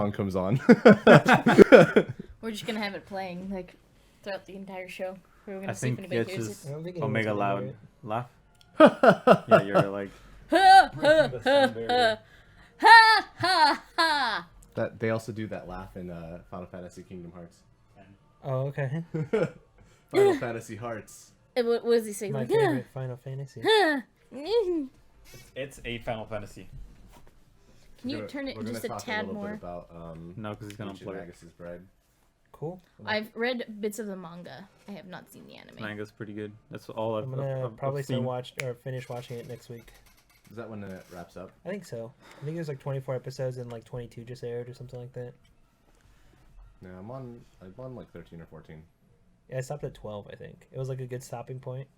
song comes on. We're just gonna have it playing like throughout the entire show. We're gonna I see if think anybody it's hears just it. I don't think Omega anyone's Loud gonna hear laugh. Yeah, you're like Ha breaking the sound barrier. ha ha ha! That they also do that laugh in Final Fantasy Kingdom Hearts. it. Oh, okay. Final Fantasy Hearts. What does he say? My Like, favorite Final Fantasy. Can it's a Final Fantasy. you turn it We're gonna just a talk tad a little more? bit about No, because he's gonna Ancient unplug it. Magus's Bride. Cool. I've read bits of the manga. I have not seen the anime. Manga's pretty good. That's all I'm gonna probably I've start seen. finish watching it next week. Is that when it wraps up? I think so. I think there's like 24 episodes and like 22 just aired or something like that. No, I'm on like 13 or 14. Yeah, I stopped at 12. I think it was like a good stopping point.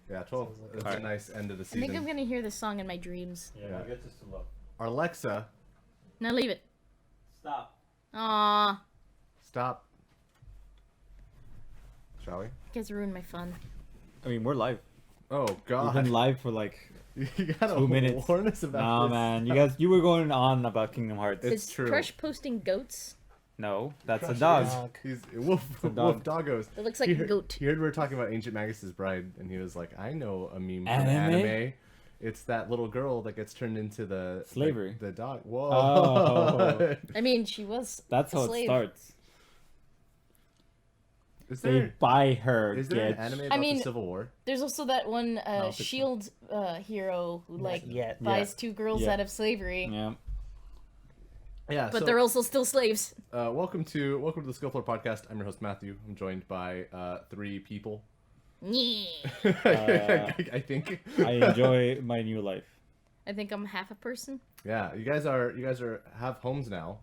Yeah, 12. Sounds like It's Alright. a nice end of the I season. think I'm gonna hear this song in my dreams. Yeah. get this to love. Alexa, Now leave it. Stop. Aww. stop. Shall we? You guys ruined my fun. I mean, we're live. Oh We've God! been live for like You gotta 2 minutes. warn us about Nah, this. man. You were going on about Kingdom Hearts. It's Is true. Crush posting goats? No, that's a Crush dog. dog. He's wolf a dog. doggos. It looks like he a goat. He heard we were talking about Ancient Magus's Bride, and he was like, "I know a meme from Anime? anime. It's that little girl that gets turned into the Slavery. like, the dog. Whoa! Oh. I mean, she was. That's a how slave. it starts. Is They there buy her. is there an bitch. anime about mean, the Civil War? There's also that one No, it's Shield hero who like yet. buys two girls Yeah. out of slavery, Yeah. Yeah, but so, they're also still slaves. welcome to the Skillfloor podcast. I'm your host Matthew. I'm joined by 3 people. Yeah. I think. I enjoy my new life. I think I'm half a person. Yeah, you guys are have homes now.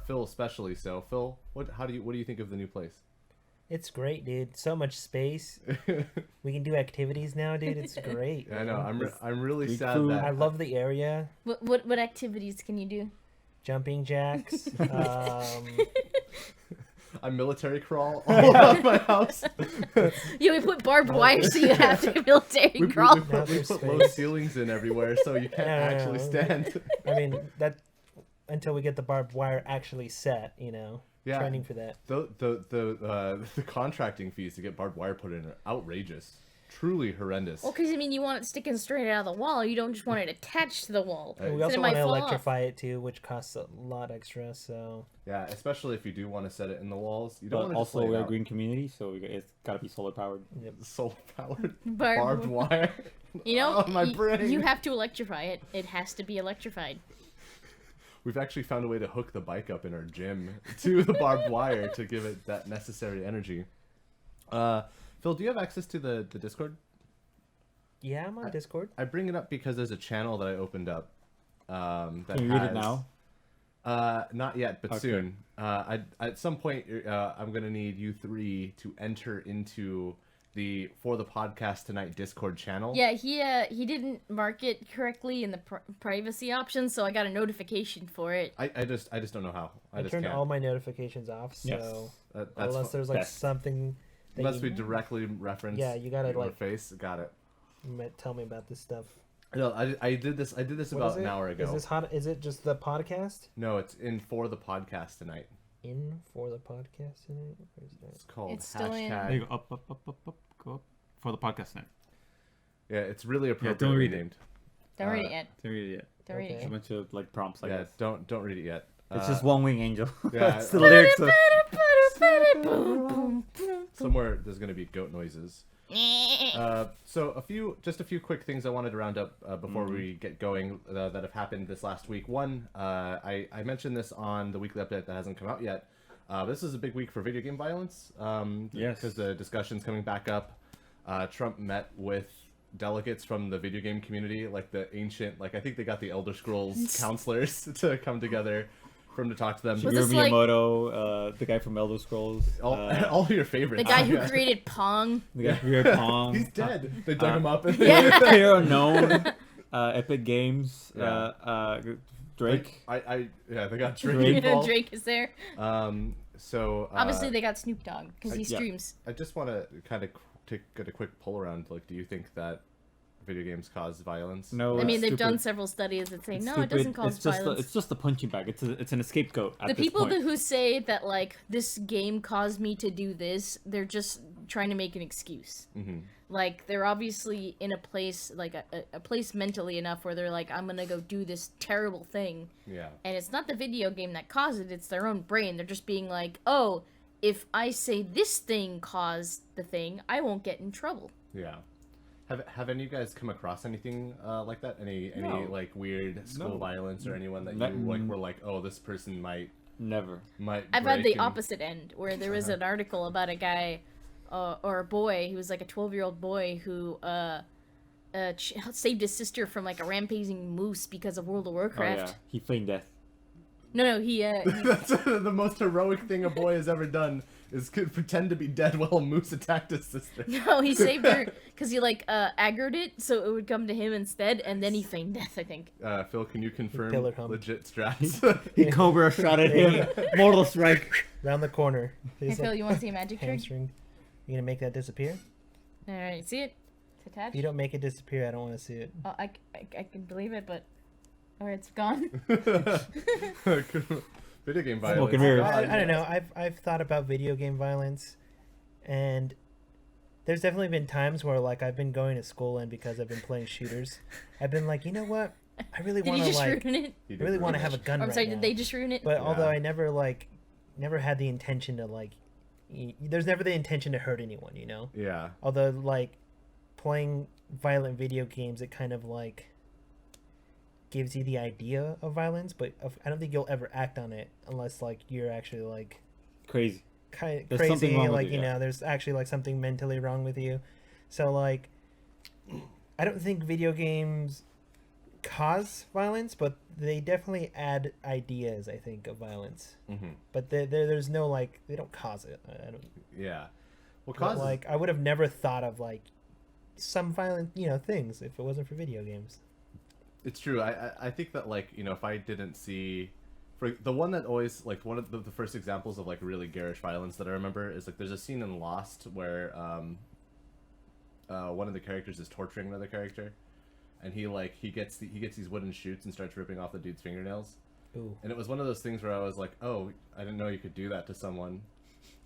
Phil especially. So Phil, what do you think of the new place? It's great, dude. So much space. We can do activities now, dude. It's great. I know. man. I'm really Street sad food. I that love the area. What activities can you do? Jumping jacks. I military crawl all around my house. Yeah, we put barbed wire so you have to military we crawl. put There's low space. ceilings in everywhere, so you can't No, no, actually no. stand. I mean that until we get the barbed wire actually set, you know. Yeah. Training for that. The contracting fees to get barbed wire put in are outrageous, truly horrendous. Well, because I mean, you want it sticking straight out of the wall. You don't just want it attached to the wall. And We Then also it want might to fall off. electrify it too, which costs a lot extra. So Yeah, especially if you do want to set it in the walls. You don't But want to also, just lay we're it a out. green community, so it's gotta be solar powered. Solar powered Barbed- barbed wire. You know, Oh, my brain. you have to electrify it. It has to be electrified. We've actually found a way to hook the bike up in our gym to the barbed wire to give it that necessary energy. Phil, do you have access to the Discord? yeah, I'm on Discord. I bring it up because there's a channel that I opened up. That Can you read has, it now? Not yet, but Okay. soon. At some point, I'm gonna need you 3 to enter into the For the Podcast Tonight Discord channel. Yeah, he didn't mark it correctly in the privacy options, so I got a notification for it. I just don't know how. I just turned can't. all my notifications off, so Yes. That's unless there's like best. something that unless you we directly reference. Yeah, you gotta, your like- face. Got it. might tell me about this stuff. No, I did this. I did this What about is an it? hour ago. Is this hot? Is it just the podcast? No, it's in For the Podcast Tonight. In for the podcast tonight? Where's that? It's called It's still in- hashtag. There you go. Up, go up. For the podcast now. Yeah, it's really don't appropriately read it. named. Don't read it yet. Don't read it yet. Don't read it Okay. It's a yet. bunch of like prompts, I Yeah, guess. don't read it yet. It's just one wing angel. yeah, That's the lyrics. Of... somewhere there's gonna be goat noises. So a few quick things I wanted to round up before we get going that have happened this last week. One, I mentioned this on the weekly update that hasn't come out yet. This is a big week for video game violence. Yes. Because the discussion's coming back up. Trump met with delegates from the video game community, like the ancient, like I think they got the Elder Scrolls counselors to come together for him to talk to them. Was Shigeru this like- Miyamoto, the guy from Elder Scrolls. All your favorites. The guy who Yeah. created Pong. The guy who created Pong. He's dead. They dug him up. And Player Unknown. Epic Games. Yeah. Drake. Yeah, they got Drake. Drake. involved. Drake is there. So Obviously, they got Snoop Dogg because he yeah. streams. I just want to kind of get a quick pull around. Like, do you think that video games cause violence? No, I mean, it's they've done stupid. several studies that say It's no, stupid. it doesn't cause it's just violence. it's just a punching bag. It's an scapegoat at The this people point. who say that like this game caused me to do this, they're just trying to make an excuse. Mm-hmm. Like they're obviously in a place like a place mentally enough where they're like, I'm gonna go do this terrible thing, Yeah. and it's not the video game that caused it; it's their own brain. They're just being like, oh, if I say this thing caused the thing, I won't get in trouble. Yeah. Have any of you guys come across anything like that? Any No. like weird school No. violence or anyone that Not- you like were like, oh, this person might Never. I've had break the and- opposite end where there was an article about a guy or a boy. He was like a 12-year-old boy who saved his sister from like a rampaging moose because of World of Oh Warcraft. yeah, he feigned death. No, he That's the most heroic thing a boy has ever done is could pretend to be dead while a moose attacked his sister. no, he saved her because he like aggroed it so it would come to him instead, and then he feigned death. I think. Phil, can you confirm Pillar hump. legit strats? He Cobra shot at him. Mortal strike. Round the corner. Hey There's Phil, a you want to see a magic trick? hamstring. You gonna make that disappear? All right, see it? It's attached. If you don't make it disappear, I don't want to see it. Oh, I can believe it, but all right, it's gone. Video game Smoke violence. and mirrors. God, I don't know. yes. I've thought about video game violence, and there's definitely been times where like I've been going to school and because I've been playing shooters, I've been like, you know what? I really Did want you to just like, ruin it? He I did really want to ruin have a it. gun I'm right sorry, now. did they just ruin it? But although Yeah. I never had the intention to like, there's never the intention to hurt anyone, you know. Yeah. Although like playing violent video games, it kind of like gives you the idea of violence, but I don't think you'll ever act on it unless like you're actually like Crazy. kind of There's something crazy, wrong with like you, you yeah. know, there's actually like something mentally wrong with you. So like, I don't think video games cause violence, but they definitely add ideas. I think of violence, Mm-hmm. but there's no like they don't cause it. I don't. Yeah. What But, causes? like I would have never thought of like some violent things if it wasn't for video games. It's true. I think that like if I didn't see, for the one that always like one of the first examples of like really garish violence that I remember is like there's a scene in Lost where one of the characters is torturing another character, and he gets these wooden chutes and starts ripping off the dude's fingernails. Ooh. And it was one of those things where I was like, oh, I didn't know you could do that to someone,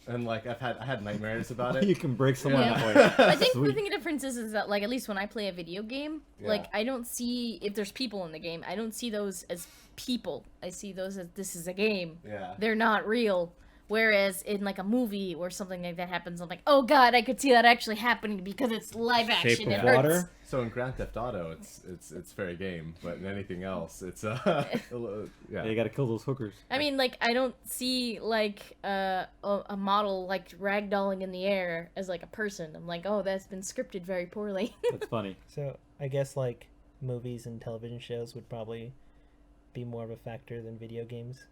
and like I had nightmares about You it. can break someone Yeah. that way. I think the Sweet. thing difference is that like at least when I play a video game, like Yeah. I don't see if there's people in the game, I don't see those as people. I see those as this is a game. Yeah. They're not real. Whereas in like a movie or something like that happens, I'm like, oh god, I could see that actually happening because it's live action. Shape It of hurts. water. So in Grand Theft Auto, it's fair game, but in anything else, it's Yeah, you gotta kill those hookers. I mean, like I don't see like a model like ragdolling in the air as like a person. I'm like, oh, that's been scripted very poorly. That's funny. So I guess like movies and television shows would probably be more of a factor than video games.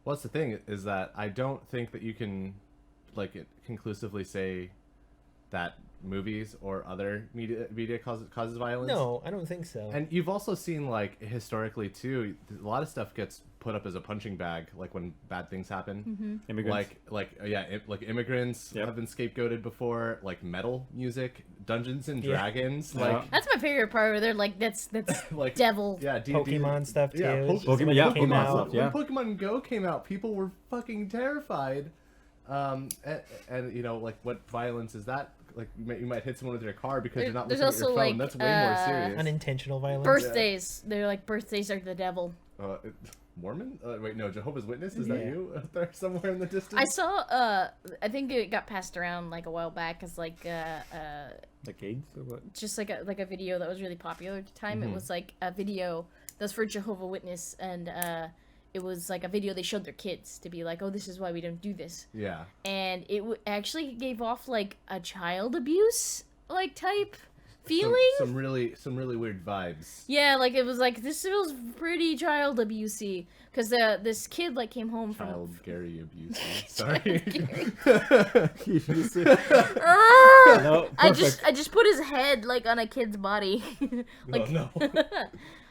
Well, that's the thing is that I don't think that you can, like, conclusively say that movies or other media causes violence. No, I don't think so. And you've also seen, like, historically too, a lot of stuff gets put up as a punching bag, like when bad things happen. Immigrants. Like immigrants Yep. have been scapegoated before, like metal music, Dungeons and Yeah. Dragons, Yeah. like That's my favorite part where they're like, that's like devil. yeah, Pokemon stuff too. Yeah, Pokemon, yeah, came Pokemon out. stuff, yeah. When Pokemon Go came out, people were fucking terrified. And like, what violence is that? Like, you might hit someone with your car because you're not There's looking at your also, phone. like, That's way more serious. Unintentional violence. Birthdays. They're like, birthdays are the devil. Mormon? Wait, no, Jehovah's Witness? Is that Yeah. you out there somewhere in the distance? I saw, I think it got passed around like a while back as like, Like AIDS or what? just like a video that was really popular at the time. It was like a video that was for Jehovah Witness, and it was like a video they showed their kids to be like, oh, this is why we don't do this. Yeah. And it actually gave off like a child abuse like type feeling. Some really weird vibes. Yeah, like it was like this feels pretty child abusey because this kid like came home from. Child Gary abuse. Sorry. Ah! No, I perfect. just put his head like on a kid's body. like Oh, no.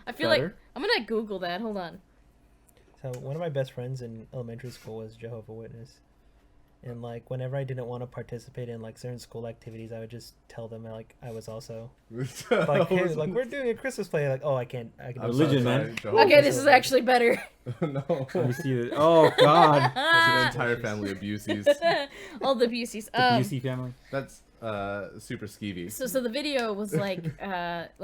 I feel like Better? I'm gonna Google that. Hold on. So one of my best friends in elementary school was Jehovah Witness. And like whenever I didn't want to participate in like certain school activities, I would just tell them like I was also like, hey, like we're doing a Christmas play. Like, oh, I can't. Religion, man. Okay, this is actually better. No. Let me see it. Oh God. It's an entire family of Buseys. All the Buseys. The Busey family. That's super skeevy. So the video was like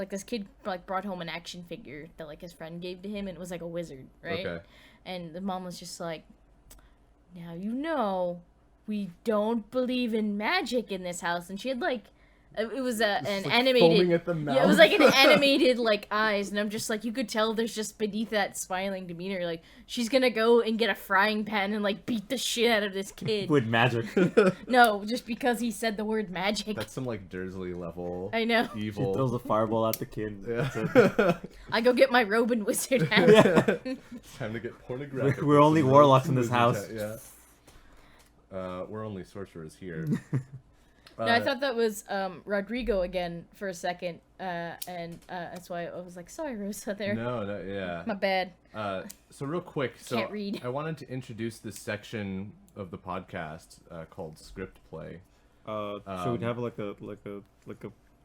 this kid like brought home an action figure that like his friend gave to him, and it was like a wizard, right? Okay. And the mom was just like, now you know, we don't believe in magic in this house. And she had like, it was an like animated. foaming at the mouth. Yeah, it was like an animated like eyes, and I'm just like, you could tell there's just beneath that smiling demeanor, like she's gonna go and get a frying pan and like beat the shit out of this kid. With magic. No, just because he said the word magic. That's some like Dursley level. I know. She Evil. throws a fireball at the kid. Yeah. I go get my robe and wizard hat. It's time to get pornographic. We're only with warlocks some in this wizard house. hat, Yeah. We're only sorcerers here. No, I thought that was Rodrigo again for a second, and that's why I was like, sorry, Rosa, there. No, yeah. My bad. So real quick, Can't read. I wanted to introduce this section of the podcast called Script Play. Should we have like a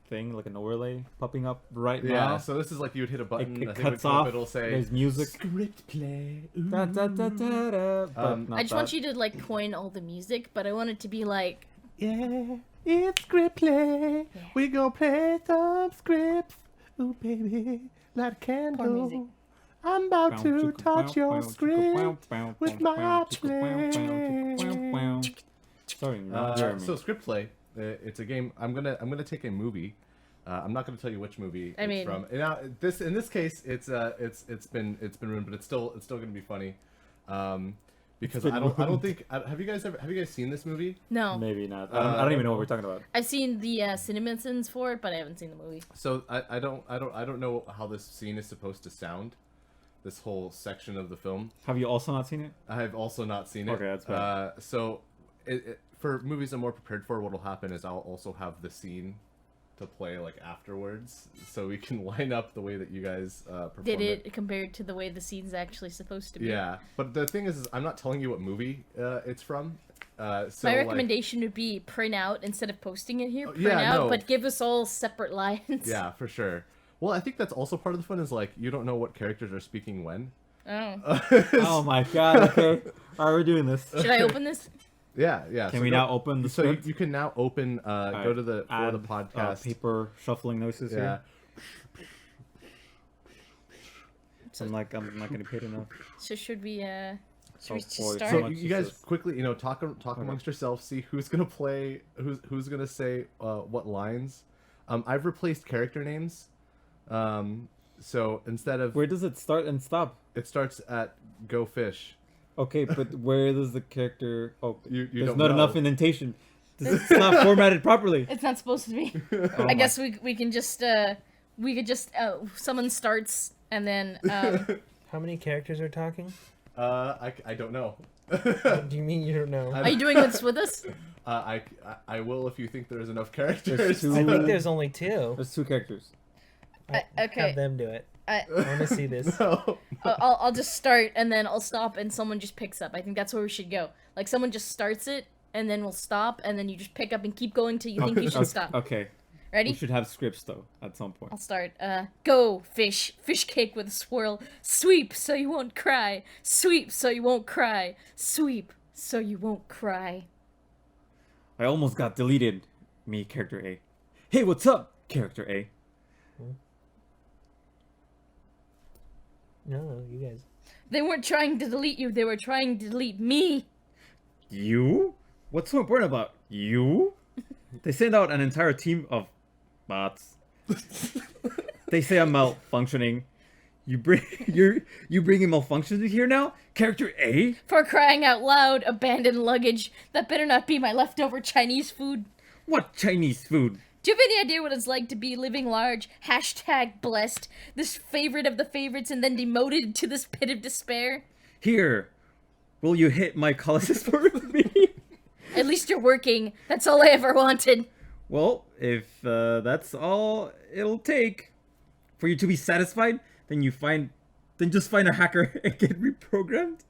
thing, like an overlay popping up right Yeah, now? so this is like you would hit a button, It I think it would cuts come up, off. it'll say There's music. Script Play. Da, da, da, da, da, but not I just want that. you to like coin all the music, but I want it to be like, Yeah, it's Script Play. Yeah. We gon' play some scripts. Ooh, baby, light a candle. music. I'm about to touch your script with my play. Sorry, not Jeremy. So Script Play, it's a game. I'm gonna take a movie. I'm not gonna tell you which movie I mean- it's from. And now in this case, it's been ruined, but it's still gonna be funny. Because been I don't ruined. think have you guys seen this movie? no. Maybe not. I don't even know what we're talking about. I've seen the CinemaSins for it, but I haven't seen the movie. So I don't know how this scene is supposed to sound. This whole section of the film. Have you also not seen it? I have also not seen it. Okay, that's bad. So for movies I'm more prepared for, what'll happen is I'll also have the scene to play like afterwards, so we can line up the way that you guys perform Did it compared to the way the scene's actually supposed to be? Yeah, but the thing is I'm not telling you what movie it's from. So My recommendation would be print out instead of posting it here. Oh, Print yeah, out, no. but give us all separate lines. Yeah, for sure. Well, I think that's also part of the fun is like you don't know what characters are speaking when. Oh. Oh my god, okay. Alright, we're doing this. Should I open this? Yeah. Can so we go- now open the So script? you can now open. Go to the Add, podcast. paper shuffling noises Yeah. here. I'm not getting paid enough. So should we Oh, just boy. start? So much you guys is this? quickly, talk amongst yourselves. See who's gonna play, who's gonna say what lines. I've replaced character names. So instead of Where does it start and stop? it starts at Go Fish. Okay, but where does the character? Oh, You there's don't not know. enough indentation. It's not formatted properly. It's not supposed to be. Oh I my- guess we can just we could just someone starts and then How many characters are talking? I don't know. What do you mean you don't know? I- are you doing this with us? I will if you think there's enough characters. There's two. I think there's only two. There's two characters. Okay. Have them do it. I want to see this. No. I'll just start and then I'll stop and someone just picks up. I think that's where we should go. Like someone just starts it and then we'll stop and then you just pick up and keep going till you think you should stop. Okay. Ready? We should have scripts though at some point. I'll start. Go fish cake with a swirl. Sweep so you won't cry. Sweep so you won't cry. Sweep so you won't cry. I almost got deleted. Me, character A. Hey, what's up, character A? No, you guys. They weren't trying to delete you. They were trying to delete me. You? What's so important about you? They send out an entire team of bots. They say I'm malfunctioning. You bringing malfunctions here now, character A? For crying out loud, abandoned luggage. That better not be my leftover Chinese food. What Chinese food? Do you have any idea what it's like to be living large? Hashtag blessed. This favorite of the favorites and then demoted to this pit of despair? Here, will you hit my colossus for me? At least you're working. That's all I ever wanted. Well, if that's all it'll take for you to be satisfied, then just find a hacker and get reprogrammed.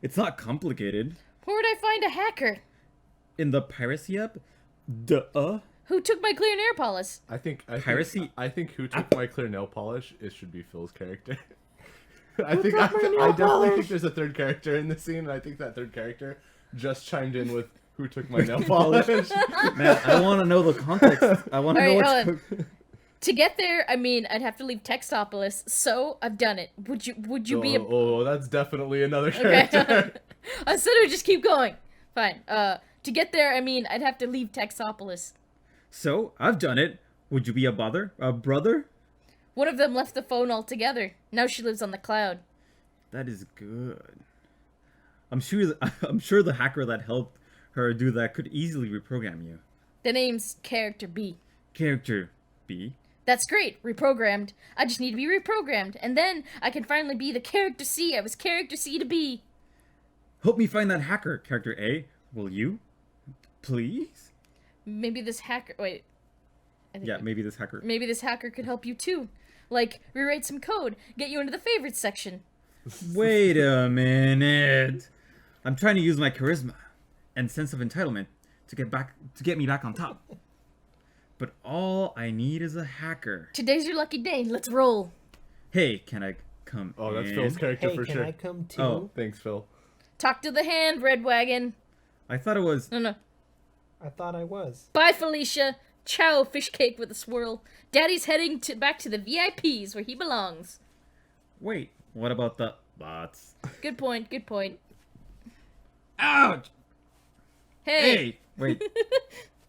It's not complicated. Where would I find a hacker? In the piracy app? Duh. Who took my clear nail polish? Piracy? I think who took my clear nail polish? It should be Phil's character. I definitely think there's a third character in the scene, and I think that third character just chimed in with who took my nail polish. Man, I want to know the context. I want to know Alright, what's... To get there, I mean, I'd have to leave Textopolis, so I've done it. Would you be a... Oh, that's definitely another character. Okay. I said we'd just keep going. Fine. To get there, I mean, I'd have to leave Textopolis. So, I've done it. Would you be a brother? One of them left the phone altogether. Now she lives on the cloud. That is good. I'm sure the hacker that helped her do that could easily reprogram you. The name's Character B. Character B? That's great. Reprogrammed. I just need to be reprogrammed, and then I can finally be the Character C I was Character C to be. Help me find that hacker, Character A. Will you? Please? Maybe this hacker... Wait. Yeah, maybe this hacker... Maybe this hacker could help you too. Like, rewrite some code, get you into the favorites section. Wait a minute. I'm trying to use my charisma and sense of entitlement to get me back on top. But all I need is a hacker. Today's your lucky day. Let's roll. Hey, can I come Oh, that's in? Phil's character Hey, for can sure. I come too? Oh. Thanks, Phil. Talk to the hand, Red Wagon. I thought it was... No. I thought I was. Bye, Felicia. Ciao, fish cake with a swirl. Daddy's heading back to the VIPs where he belongs. Wait, what about the bots? Good point. Ouch! Hey. Hey! Wait,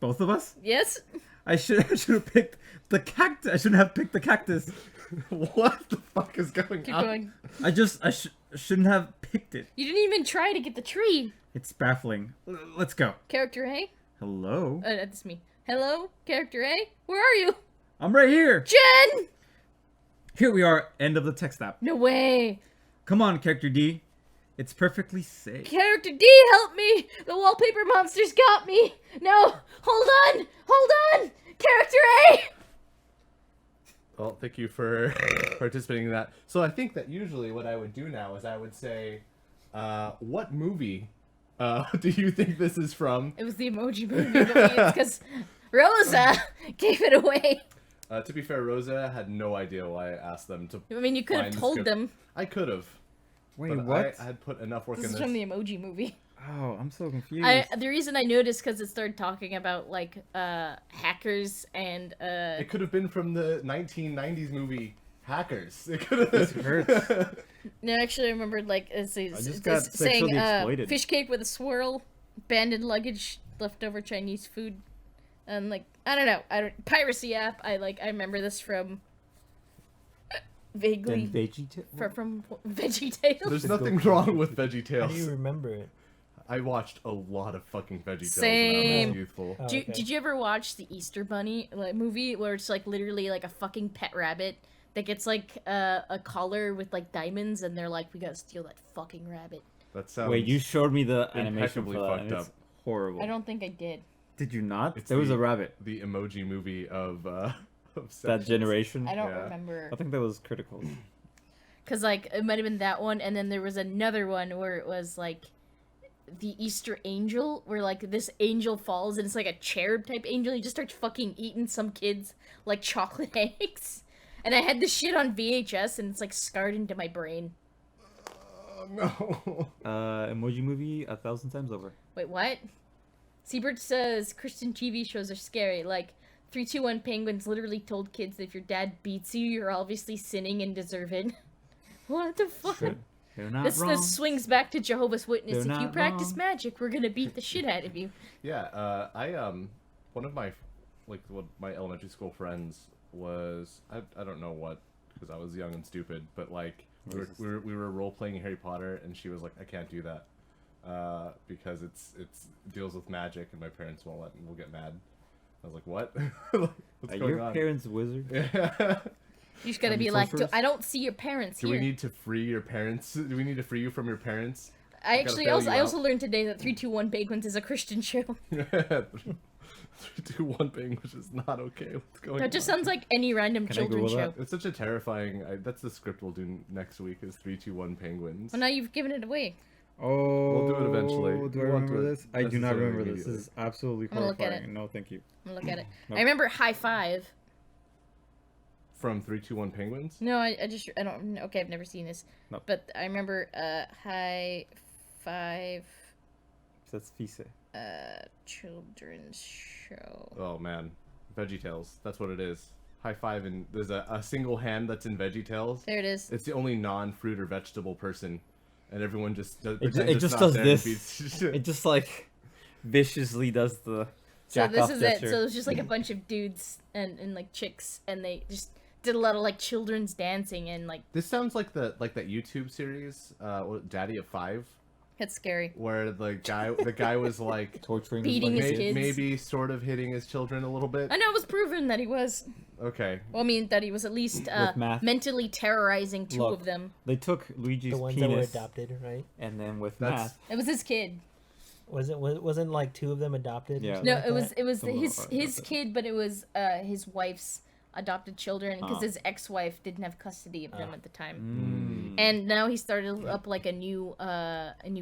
both of us? Yes? I should have picked the cactus. I shouldn't have picked the cactus. What the fuck is going Keep on? going. I shouldn't have picked it. You didn't even try to get the tree. It's baffling. Let's go. Character A? Hello? That's me. Hello? Character A? Where are you? I'm right here. Jen! Here we are. End of the text app. No way. Come on, Character D. It's perfectly safe. Character D, help me! The wallpaper monster's got me! No! Hold on! Character A! Well, thank you for participating in that. So I think that usually what I would do now is I would say, what movie do you think this is from? It was the emoji movie, because Rosa gave it away. To be fair, Rosa had no idea why I asked them to. I mean, you could find have the told script. them. I could have. Wait, But what? I had put enough work This in is this. from the emoji movie. Oh, I'm so confused. The reason I noticed because it started talking about like hackers and It could have been from the 1990s movie Hackers. It could have. This hurts. no, actually I remembered like it's just got saying sexually exploited. fish cake with a swirl, abandoned luggage, leftover Chinese food, and like I don't know, piracy app. I remember this from vaguely Then Veggie from VeggieTales. There's nothing wrong with How do you VeggieTales. remember it? I watched a lot of fucking VeggieTales when I Same. was youthful. Oh, okay. Did you ever watch the Easter Bunny movie where it's like literally like a fucking pet rabbit that gets like a collar with like diamonds and they're like, we gotta steal that fucking rabbit. That sounds. Wait, you showed me the animation for impeccably that, fucked and it's up. horrible. I don't think I did. Did you not? It's There was the- a rabbit. the emoji movie of That Sections. generation. I don't Yeah. remember. I think that was critical. Cause like it might have been that one, and then there was another one where it was like the Easter Angel, where like this angel falls and it's like a cherub type angel. He just starts fucking eating some kids like chocolate eggs. And I had this shit on VHS, and it's like scarred into my brain. Oh, no. Emoji movie 1,000 times over. Wait, what? Seabird says Christian TV shows are scary. Like 321 Penguins literally told kids that if your dad beats you, you're obviously sinning and deserve it. What the fuck? Sure. They're not This wrong. swings back to Jehovah's Witness. They're If you not practice wrong. magic, we're gonna beat the shit out of you. Yeah, one of my, my elementary school friends was, I don't know what, because I was young and stupid, but like, we were role-playing Harry Potter, and she was like, I can't do that, because it deals with magic, and my parents won't let, and we'll get mad. I was like, what? What's Are going your on? parents wizard? Yeah. You just gotta Are be you like, sorceress? I don't see your parents Do here. we need to free your parents? Do we need to free you from your parents? I gotta actually bail also you I also out. learned today that 321 Penguins is a Christian show. 3-2-1 thing, which is not okay. What's going on? That just sounds like any random Can I children's Google show. that? It's such a terrifying. That's the script we'll do next week. Is 3-2-1 Penguins. Well, now you've given it away. Oh, We'll do it eventually. Do I We won't remember do it this? I do not necessarily remember this. This immediately. is absolutely I'm gonna look at horrifying. it. No, thank you. I'm gonna look at it. Nope. I remember High Five. From 3-2-1 Penguins. No, I don't. Okay, I've never seen this. Nope. But I remember High Five. That's Fise. Children's show. Oh man, VeggieTales. That's what it is. High five, and there's a single hand that's in VeggieTales. There it is. It's the only non-fruit or vegetable person, and everyone just It pretends it's just not does there and this. feeds- It just like viciously does the So jack this off is gesture. it. So it's just like a bunch of dudes and like chicks, and they just did a lot of like children's dancing and like This sounds like that YouTube series, Daddy of Five, that's scary. where the guy was like torturing Beating his kids. kids. maybe sort of hitting his children a little bit. I know it was proven that he was. Okay. Well, I mean that he was at least math. mentally terrorizing two Look. of them. They took Luigi's The ones that were penis, adopted, right? and then with That's- math, It was his kid. Wasn't like two of them adopted? or Yeah. something No, like it was that? it was Something his about his that. kid, but it was his wife's adopted children because his ex-wife didn't have custody of them at the time. And now he started up like a new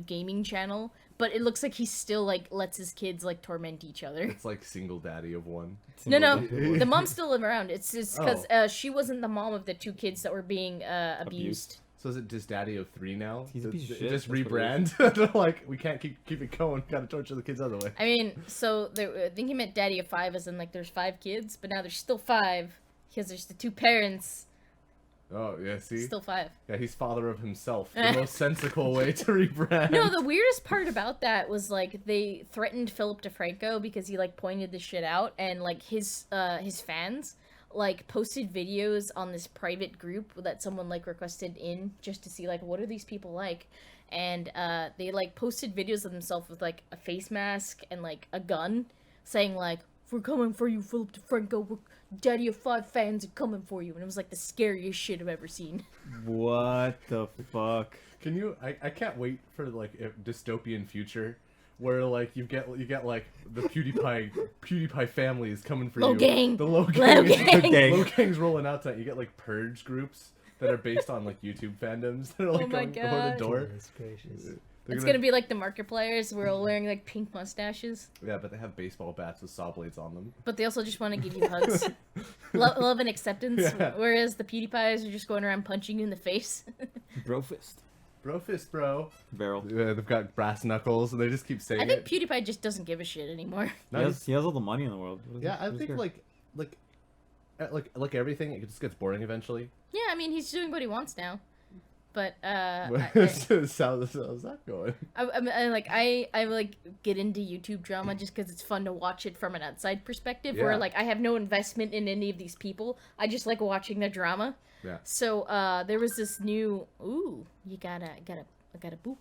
gaming channel, but it looks like he still like lets his kids like torment each other. It's like single daddy of one. No, the mom's still around. It's just because Oh. she wasn't the mom of the two kids that were being abused. So is it just Daddy of Three now? He's a piece of Just shit, that's what it rebrand. They're like, we can't keep it going. Gotta torture the kids other way. I mean, so I think he meant daddy of five, as in like there's 5 kids, but now there's still 5 because there's the 2 parents. Oh yeah, see. Still 5. Yeah, he's father of himself. The most sensical way to rebrand. No, the weirdest part about that was like they threatened Philip DeFranco because he like pointed this shit out, and like his fans like posted videos on this private group that someone like requested in just to see like what are these people like, and they like posted videos of themselves with like a face mask and like a gun, saying like we're coming for you, Philip DeFranco. We're Daddy of 5 fans are coming for you, and it was like the scariest shit I've ever seen. What the fuck? Can you? I can't wait for like a dystopian future where like you get like the PewDiePie family is coming for Low you. gang. The low Low gang. gang. Low gang's rolling out tonight. You get like purge groups that are based on like YouTube fandoms that are like Oh my going door to God. door. Goodness gracious. They're It's gonna be like the Markipliers. We're all wearing like pink mustaches, Yeah, but they have baseball bats with saw blades on them. but they also just want to give you hugs, love and acceptance. Yeah. Whereas the PewDiePies are just going around punching you in the face. Bro fist. Bro fist, bro. Barrel. Yeah, they've got brass knuckles and they just keep saying I think it. PewDiePie just doesn't give a shit anymore. No, He has all the money in the world. What is yeah, it? I Who's think care? like everything, it just gets boring eventually. Yeah, I mean he's doing what he wants now, but How's that going? I like get into YouTube drama just because it's fun to watch it from an outside perspective. Where Yeah. like I have no investment in any of these people. I just like watching their drama. Yeah, So there was this new you gotta boop.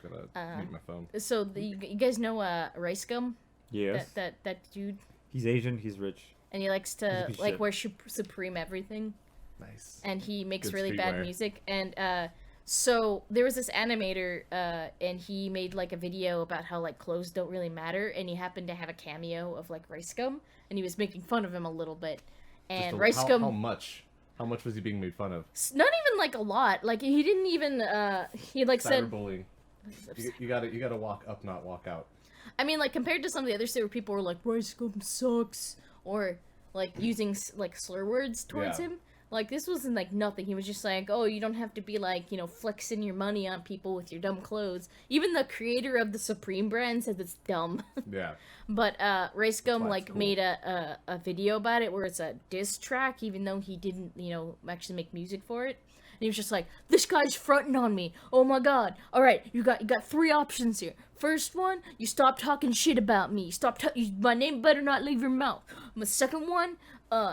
gotta mute my phone. So you guys know Rice Gum? Yes. That dude, He's Asian. He's rich. and he likes He's a to piece of like shit. wear Supreme everything, Nice. and he makes Good really bad streetwear. music. And so there was this animator, and he made like a video about how like clothes don't really matter, and he happened to have a cameo of like Rice Gum, and he was making fun of him a little bit. And Rice Gum, How much? How much was he being made fun of? not even like a lot. Like he didn't even he like said. Cyberbullying. You gotta walk up, not walk out. I mean, like, compared to some of the others, there were people who were like, Rice Gum sucks, or, like, using, like, slur words towards Yeah. him. Like, this wasn't, like, nothing. He was just like, oh, you don't have to be, like, you know, flexing your money on people with your dumb clothes. Even the creator of the Supreme brand says it's dumb. Yeah. But, Rice Gum, why it's like, cool. made a video about it where it's a diss track, even though he didn't, you know, actually make music for it. And he was just like, this guy's fronting on me. Oh my god. Alright, you got 3 options here. First one, you stop talking shit about me. My name better not leave your mouth. The second one,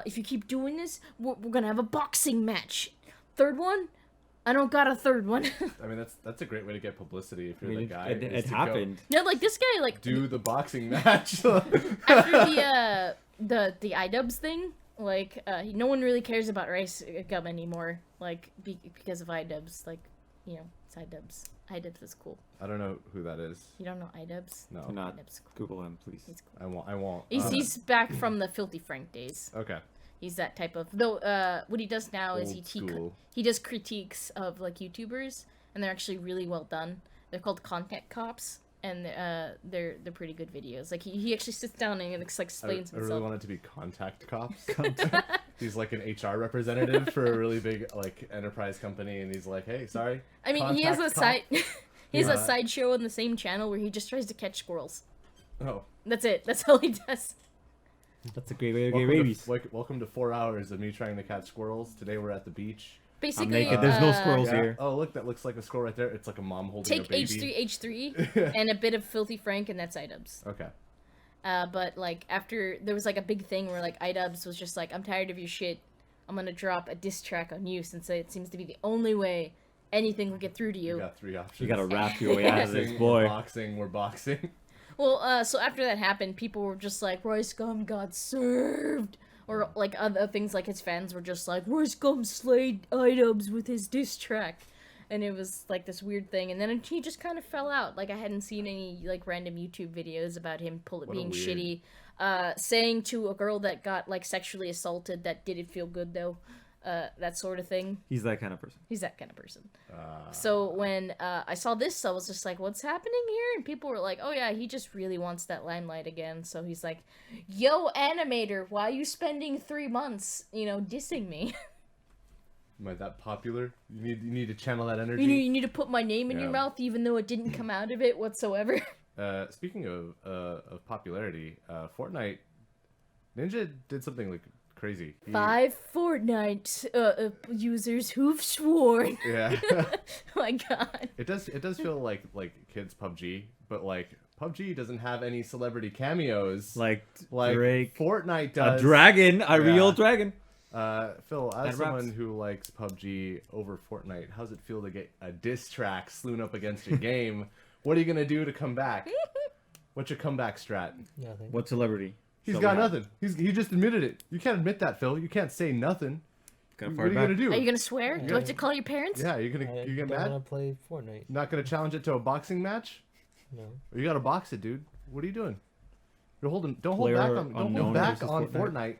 if you keep doing this, we're gonna have a boxing match. Third one, I don't got a third one. I mean, that's a great way to get publicity if I you're mean, the guy. it is to go happened. No, like, this guy, like, Do the boxing match. after the iDubbbz thing, like, no one really cares about Rice Gum anymore. Like, because of iDubbbz. Like, you know, it's iDubbbz. iDubbbz is cool. I don't know who that is. You don't know iDubbbz? No, Do not iDubbbz is cool. Google him, please. He's cool. I won't. He's back from the Filthy Frank days. Okay. He's that type of though. What he does now is Old school. he does critiques of like YouTubers, and they're actually really well done. They're called Contact Cops, and they're pretty good videos. Like he actually sits down and explains I really himself. want it to be contact cops. He's like an HR representative for a really big like enterprise company, and he's like, "Hey, sorry." I mean, he has a contact cop. side. He has a Yeah. side show on the same channel where he just tries to catch squirrels. Oh, That's it. That's all he does. That's a great way to get welcome rabies. welcome to 4 hours of me trying to catch squirrels. Today we're at the beach. Basically, naked. There's no squirrels Yeah. here. Oh, look, that looks like a squirrel right there. It's like a mom holding Take a baby. H3H3 and a bit of Filthy Frank, and that's iDubbbz. Okay. But like after there was like a big thing where like iDubbbz was just like, I'm tired of your shit. I'm gonna drop a diss track on you since it seems to be the only way anything will get through to You you. got 3 options. You gotta rap your way out of this, Boxing, boy. we're boxing. Well, so after that happened, people were just like, Royce Gum got served. Or like other things, like his fans were just like, Royce Gum slayed iDubbbz with his diss track. And it was like this weird thing. And then he just kind of fell out. Like I hadn't seen any like random YouTube videos about him being weird- shitty. Saying to a girl that got like sexually assaulted that didn't feel good though. That sort of thing. He's that kind of person. He's that kind of person. So when I saw this, I was just like, what's happening here? And people were like, oh yeah, he just really wants that limelight again. So he's like, yo, animator, why are you spending 3 months, dissing me? Am I that popular? You need to channel that energy. You need to put my name in your Yeah. mouth even though it didn't come out of it whatsoever. Speaking of popularity, Fortnite, Ninja did something like crazy. 5 Fortnite users who've sworn. Yeah. Oh my god. It does feel like kids PUBG, but like PUBG doesn't have any celebrity cameos Like like Drake, Fortnite does. a dragon, a real Yeah. dragon. Phil, That as raps. someone who likes PUBG over Fortnite, how's it feel to get a diss track slewn up against your game? What are you gonna do to come back? What's your comeback strat? Nothing. What celebrity? He's So got we have- nothing. He just admitted it. You can't admit that, Phil. You can't say nothing. Gotta What fire are you back. gonna do? Are you gonna swear? Do I have to call your parents? Yeah, you're gonna I you get don't mad? want to play Fortnite. Not gonna challenge it to a boxing match? No. Or you gotta box it, dude. What are you doing? Don't hold Player back unknown on versus Fortnite. Fortnite.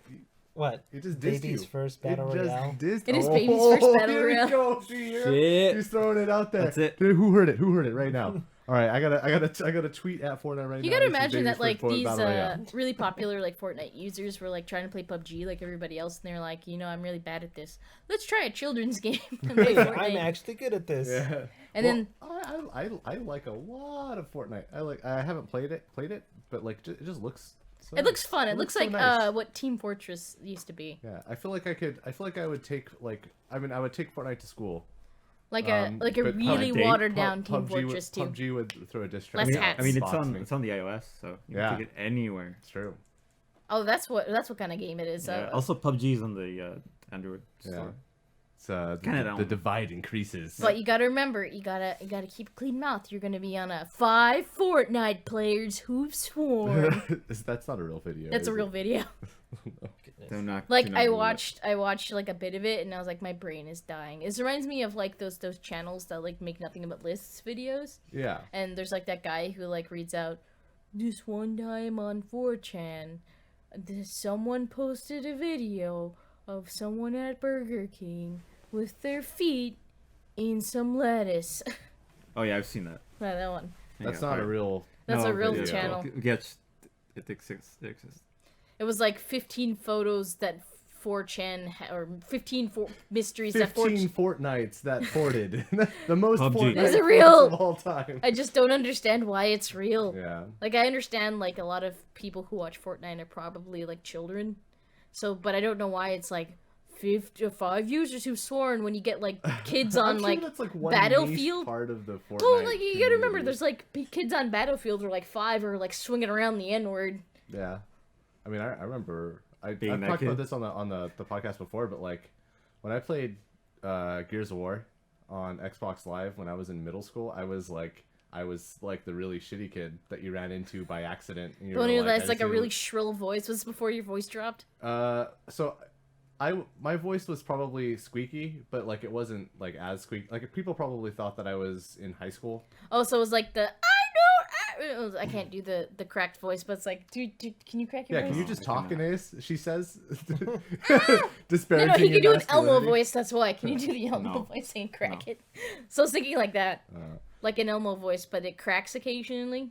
What? It just dissed Baby's you. first battle it just royale. Dissed. It is Baby's first battle here royale. We go. See here? Shit. He's throwing it out there. That's it. Dude, who heard it? Who heard it right now? All right, I gotta tweet at Fortnite right now. You gotta This is imagine Baby's that like first these battle royale. really popular like Fortnite users were like trying to play PUBG like everybody else, and they're like, I'm really bad at this. Let's try a children's game and play I'm Fortnite. actually good at this. Yeah. And Well, then I like a lot of Fortnite. I haven't played it, but like it just looks. So it looks nice. fun. It looks so like nice. what Team Fortress used to be. Yeah, I feel like I would take I would take Fortnite to school. Like a But really PUBG watered down Team PUBG Fortress 2. PUBG would throw a diss track. Less I mean, hats. I mean, Box me. it's on the iOS, so you Yeah. can take it anywhere. It's true. Oh, that's what kind of game it is. Yeah. Also, PUBG is on the Android Yeah. store. It's Kinda the down. divide increases. But you gotta remember, you gotta keep a clean mouth. You're gonna be on a 5 Fortnite players who've sworn. That's not a real video. That's is a real it? video. Goodness. Do not, Like do not I do that. watched like a bit of it, and I was like, my brain is dying. It reminds me of like those channels that like make nothing but lists videos. Yeah. And there's like that guy who like reads out, this one time on 4chan, someone posted a video of someone at Burger King with their feet in some lettuce. Oh yeah, I've seen that. Yeah, that one. That's Yeah, not a fire. real. That's No, a real but channel. Yes, it exists. It exists. It was like 15 photos that 4chan or 15 mysteries that 15 4chan. Fortnites that ported. The most PUBG. Fortnite Is it ports real? of all time. I just don't understand why it's real. Yeah. Like I understand like a lot of people who watch Fortnite are probably like children. So, but I don't know why it's like 5 users who've sworn when you get like kids on I'm sure like that's, like one Battlefield. niche part of the Fortnite. Well, like you gotta remember, community. there's like kids on Battlefield who are like 5 or like swinging around the N word. Yeah, I mean, I remember I've Being that talked about kid. this on the podcast before, but like when I played Gears of War on Xbox Live when I was in middle school, I was like the really shitty kid that you ran into by accident. And you The one were who like, has I like just a need really to- shrill voice. Was this before your voice dropped? So my voice was probably squeaky, but like it wasn't like as squeaky. Like people probably thought that I was in high school. Oh, so it was like the I can't do the cracked voice, but it's like, dude, can you crack your Yeah, voice? can you just I talk in cannot. Ace? She says No, disparaging. he can do your an Elmo masculinity. voice. That's why. Can you do the Elmo No. voice and crack No. it? So I was thinking like that. like an Elmo voice, but it cracks occasionally.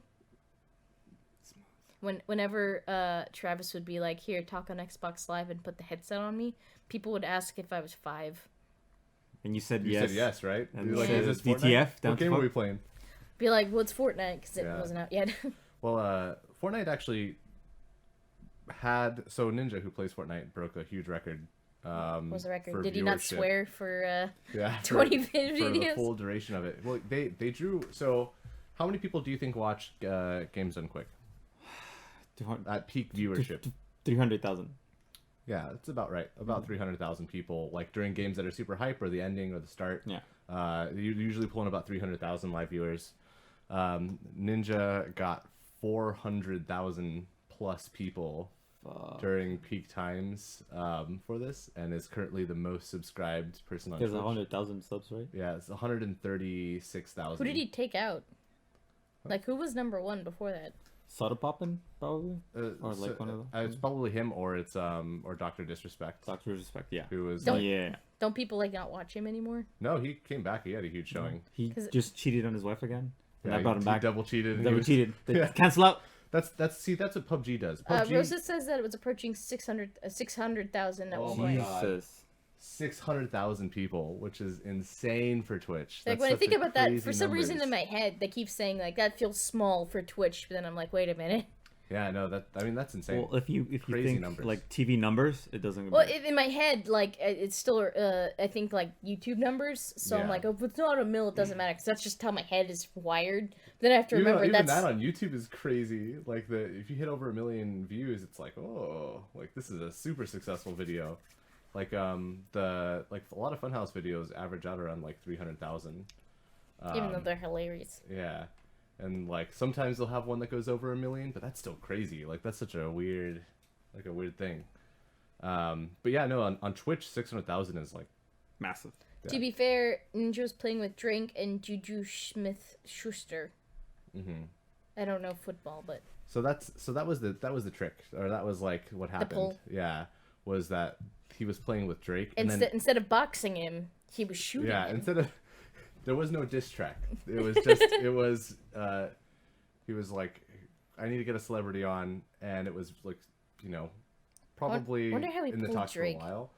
Whenever Travis would be like, "Here, talk on Xbox Live," and put the headset on me, people would ask if I was 5. And you said You yes. said yes, right? And You're like, said is this DTF Fortnite? down What to game are fuck? we playing? Be like, "What's Fortnite?" Because it Yeah. wasn't out yet. Well, Fortnite actually had Ninja, who plays Fortnite, broke a huge record. What was the record? for Did he not viewership. swear for Yeah, 20 for the videos? full duration of it. Well, they drew. So, how many people do you think watch Games Done Quick at peak viewership? 300,000. Yeah, that's about right. About 300,000 people, like during games that are super hype or the ending or the start. Yeah. You usually pull in about 300,000 live viewers. Ninja got 400,000 plus people during peak times for this, and is currently the most subscribed person on There's Twitch. 100,000 subs, right? Yeah, it's 136,000. Who did he take out? Like, who was number 1 before that? Soda Poppin', probably? Or So, like one of them? it's probably him, or it's or Dr. Disrespect, Dr. Respect, yeah. who was Don't- like, Yeah. Don't people, like, not watch him anymore? no, he came back. He had a huge showing. He 'Cause- just cheated on his wife again. And Yeah, I brought him he back. double cheated. and he Double was- cheated. They Yeah. cancel out. That's what PUBG does. PUBG, Rosa says that it was approaching 600,000 at Oh one my point. God. Jesus. 600,000 people, which is insane for Twitch. Like, That's when I such think a about that, crazy for some reason in numbers. my head, they keep saying, like, that feels small for Twitch, but then I'm like, wait a minute. Yeah, no, that's insane. Well, if you Crazy think numbers. like TV numbers, it doesn't. Well, in my head, like, it's still, I think, like, YouTube numbers, so I'm Yeah. like, oh, if it's not a mill, it doesn't matter, because that's just how my head is wired. Then I have to even remember even that's... that on YouTube is crazy. Like if you hit over 1 million views, it's like, oh, like this is a super successful video. Like a lot of Funhouse videos average out around like 300,000. even though they're hilarious. Yeah, and like sometimes they'll have one that goes over 1 million, but that's still crazy. Like that's such a weird thing. But yeah, no, on Twitch 600,000 is like massive. Yeah. To be fair, Ninja was playing with Drink and Juju Smith-Schuster. hmm I don't know football, but... So that was the trick, or that was like what happened. pull. Yeah, was that he was playing with Drake, and then Instead of boxing him, he was shooting him. instead of there was no diss track. It was just he was like, I need to get a celebrity on, and it was like, probably Wonder how he in the pulled talks Drake. for a while.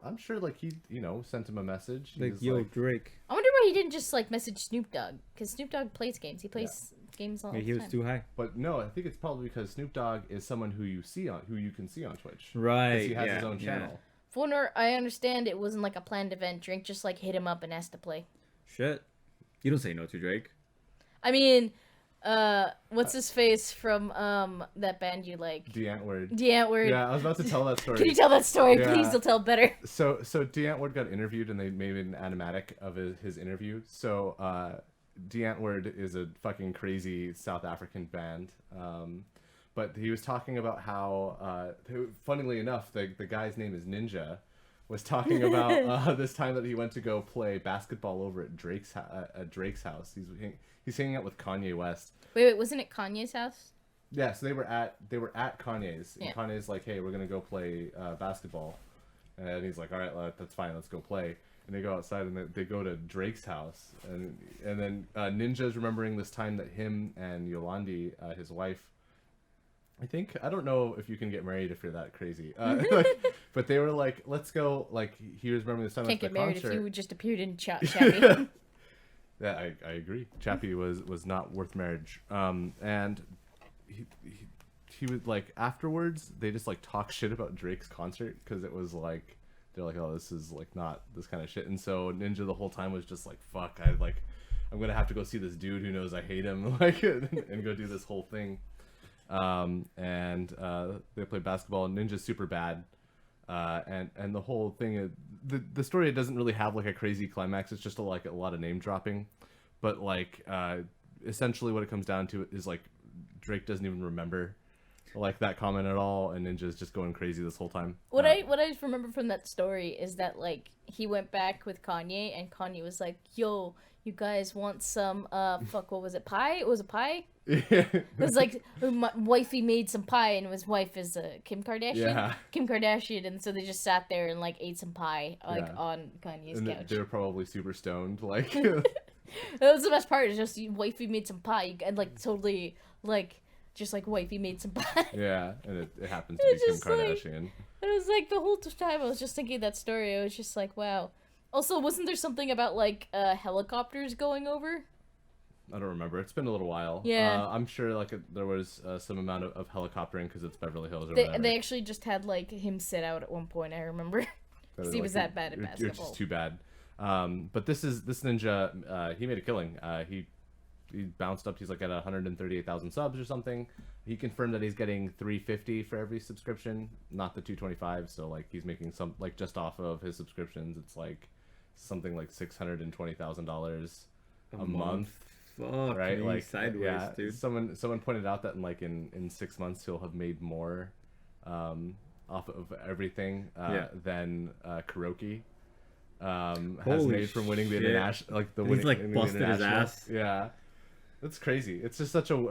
I'm sure like he sent him a message. He Like, was yo, Drake. I wonder why he didn't just, like, message Snoop Dogg. Because Snoop Dogg plays games. He plays games all Yeah, the he time. was too high. But no, I think it's probably because Snoop Dogg is someone who you can see on Twitch. Right. 'Cause he has yeah, his own yeah. channel. For I understand it wasn't, like, a planned event. Drink just, like, hit him up and asked to play. Shit. You don't say no to Drake. I mean, what's his face from, that band you like? D'Antwoord. D'Antwoord. Yeah, I was about to tell that story. Can you tell that story, Yeah. please? You'll tell better. So D'Antwoord got interviewed, and they made an animatic of his interview. So D'Antwoord is a fucking crazy South African band. But he was talking about how, funnily enough, the guy's name is Ninja, was talking about this time that he went to go play basketball over at Drake's house. He's hanging out with Kanye West. Wait, wasn't it Kanye's house? Yeah, so they were at Kanye's, and Yeah. Kanye's like, "Hey, we're gonna go play basketball," and he's like, "All right, that's fine, let's go play." And they go outside and they go to Drake's house, and then Ninja's remembering this time that him and Yolandi, his wife, I don't know if you can get married if you're that crazy, but they were like, "Let's go." Like he was remembering this time Can't at the get married concert. if you just appeared in Chappie. Yeah, I agree. Chappie was not worth marriage. And he would like afterwards they just like talk shit about Drake's concert because it was like they're like, oh, this is like not this kind of shit. And so Ninja the whole time was just like, fuck, I'm gonna have to go see this dude who knows I hate him, like, and go do this whole thing. They play basketball, and Ninja's super bad. And the whole thing, the story doesn't really have like a crazy climax. It's just a lot of name dropping, but like essentially what it comes down to is like Drake doesn't even remember like that comment at all, and Ninja's just going crazy this whole time. What I remember from that story is that like he went back with Kanye, and Kanye was like, "Yo, you guys want some what was it, pie? It was a pie." It was like my wifey made some pie, and his wife is Kim Kardashian. Yeah. Kim Kardashian, and so they just sat there and like ate some pie Yeah. on Kanye's and couch. they were probably super stoned, like That was the best part. Is just wifey made some pie and like totally like just like wifey made some pie. Yeah, and it happens to be It's Kim just like- Kardashian. It was like the whole time I was just thinking that story. I was just like, wow. Also, wasn't there something about like helicopters going over? I don't remember. It's been a little while. Yeah. I'm sure like there was some amount of helicoptering because it's Beverly Hills or They whatever. they actually just had like him sit out at one point. I remember. That he was that bad at You're basketball. just too bad. But this ninja. He made a killing. He bounced up. He's like at 138,000 subs or something. He confirmed that he's getting $350 for every subscription, not the $225. So like he's making some like just off of his subscriptions, it's like something like $620,000 a month. Fuck Right, me like sideways, yeah, dude. Someone pointed out that in 6 months he'll have made more off of everything than Kuroki has Holy made from winning the shit. international He's, winning like, the busted his international. ass. Yeah, that's crazy. It's just such an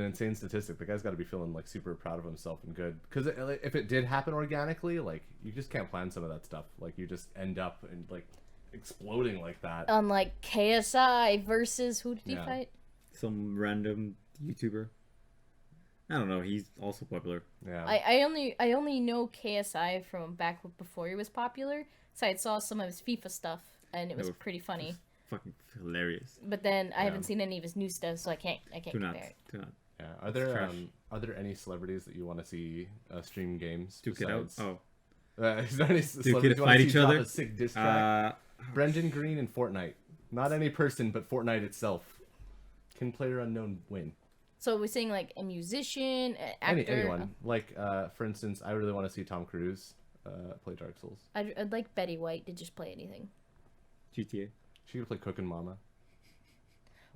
insane statistic. The guy's got to be feeling like super proud of himself and good, because if it did happen organically, like you just can't plan some of that stuff. Like you just end up and like exploding like that. Unlike KSI versus who did he Yeah. fight? Some random YouTuber. I don't know. He's also popular. Yeah. I only know KSI from back before he was popular. So I saw some of his FIFA stuff and it was were pretty funny. Fucking hilarious. But then I haven't seen any of his new stuff, so I can't Do not. compare it. Do not. Yeah. trash. Are there any celebrities that you want to see stream games? Duke it out. besides- Oh. Is there any Duke celebrities it you wanna fight see each drop other. a sick diss track? Brendan Green in Fortnite. Not any person, but Fortnite itself. Can player unknown win? So we're saying like a musician, an actor. Anyone. Like, for instance, I really want to see Tom Cruise play Dark Souls. I'd like Betty White to just play anything. GTA. She could play Cookin' Mama.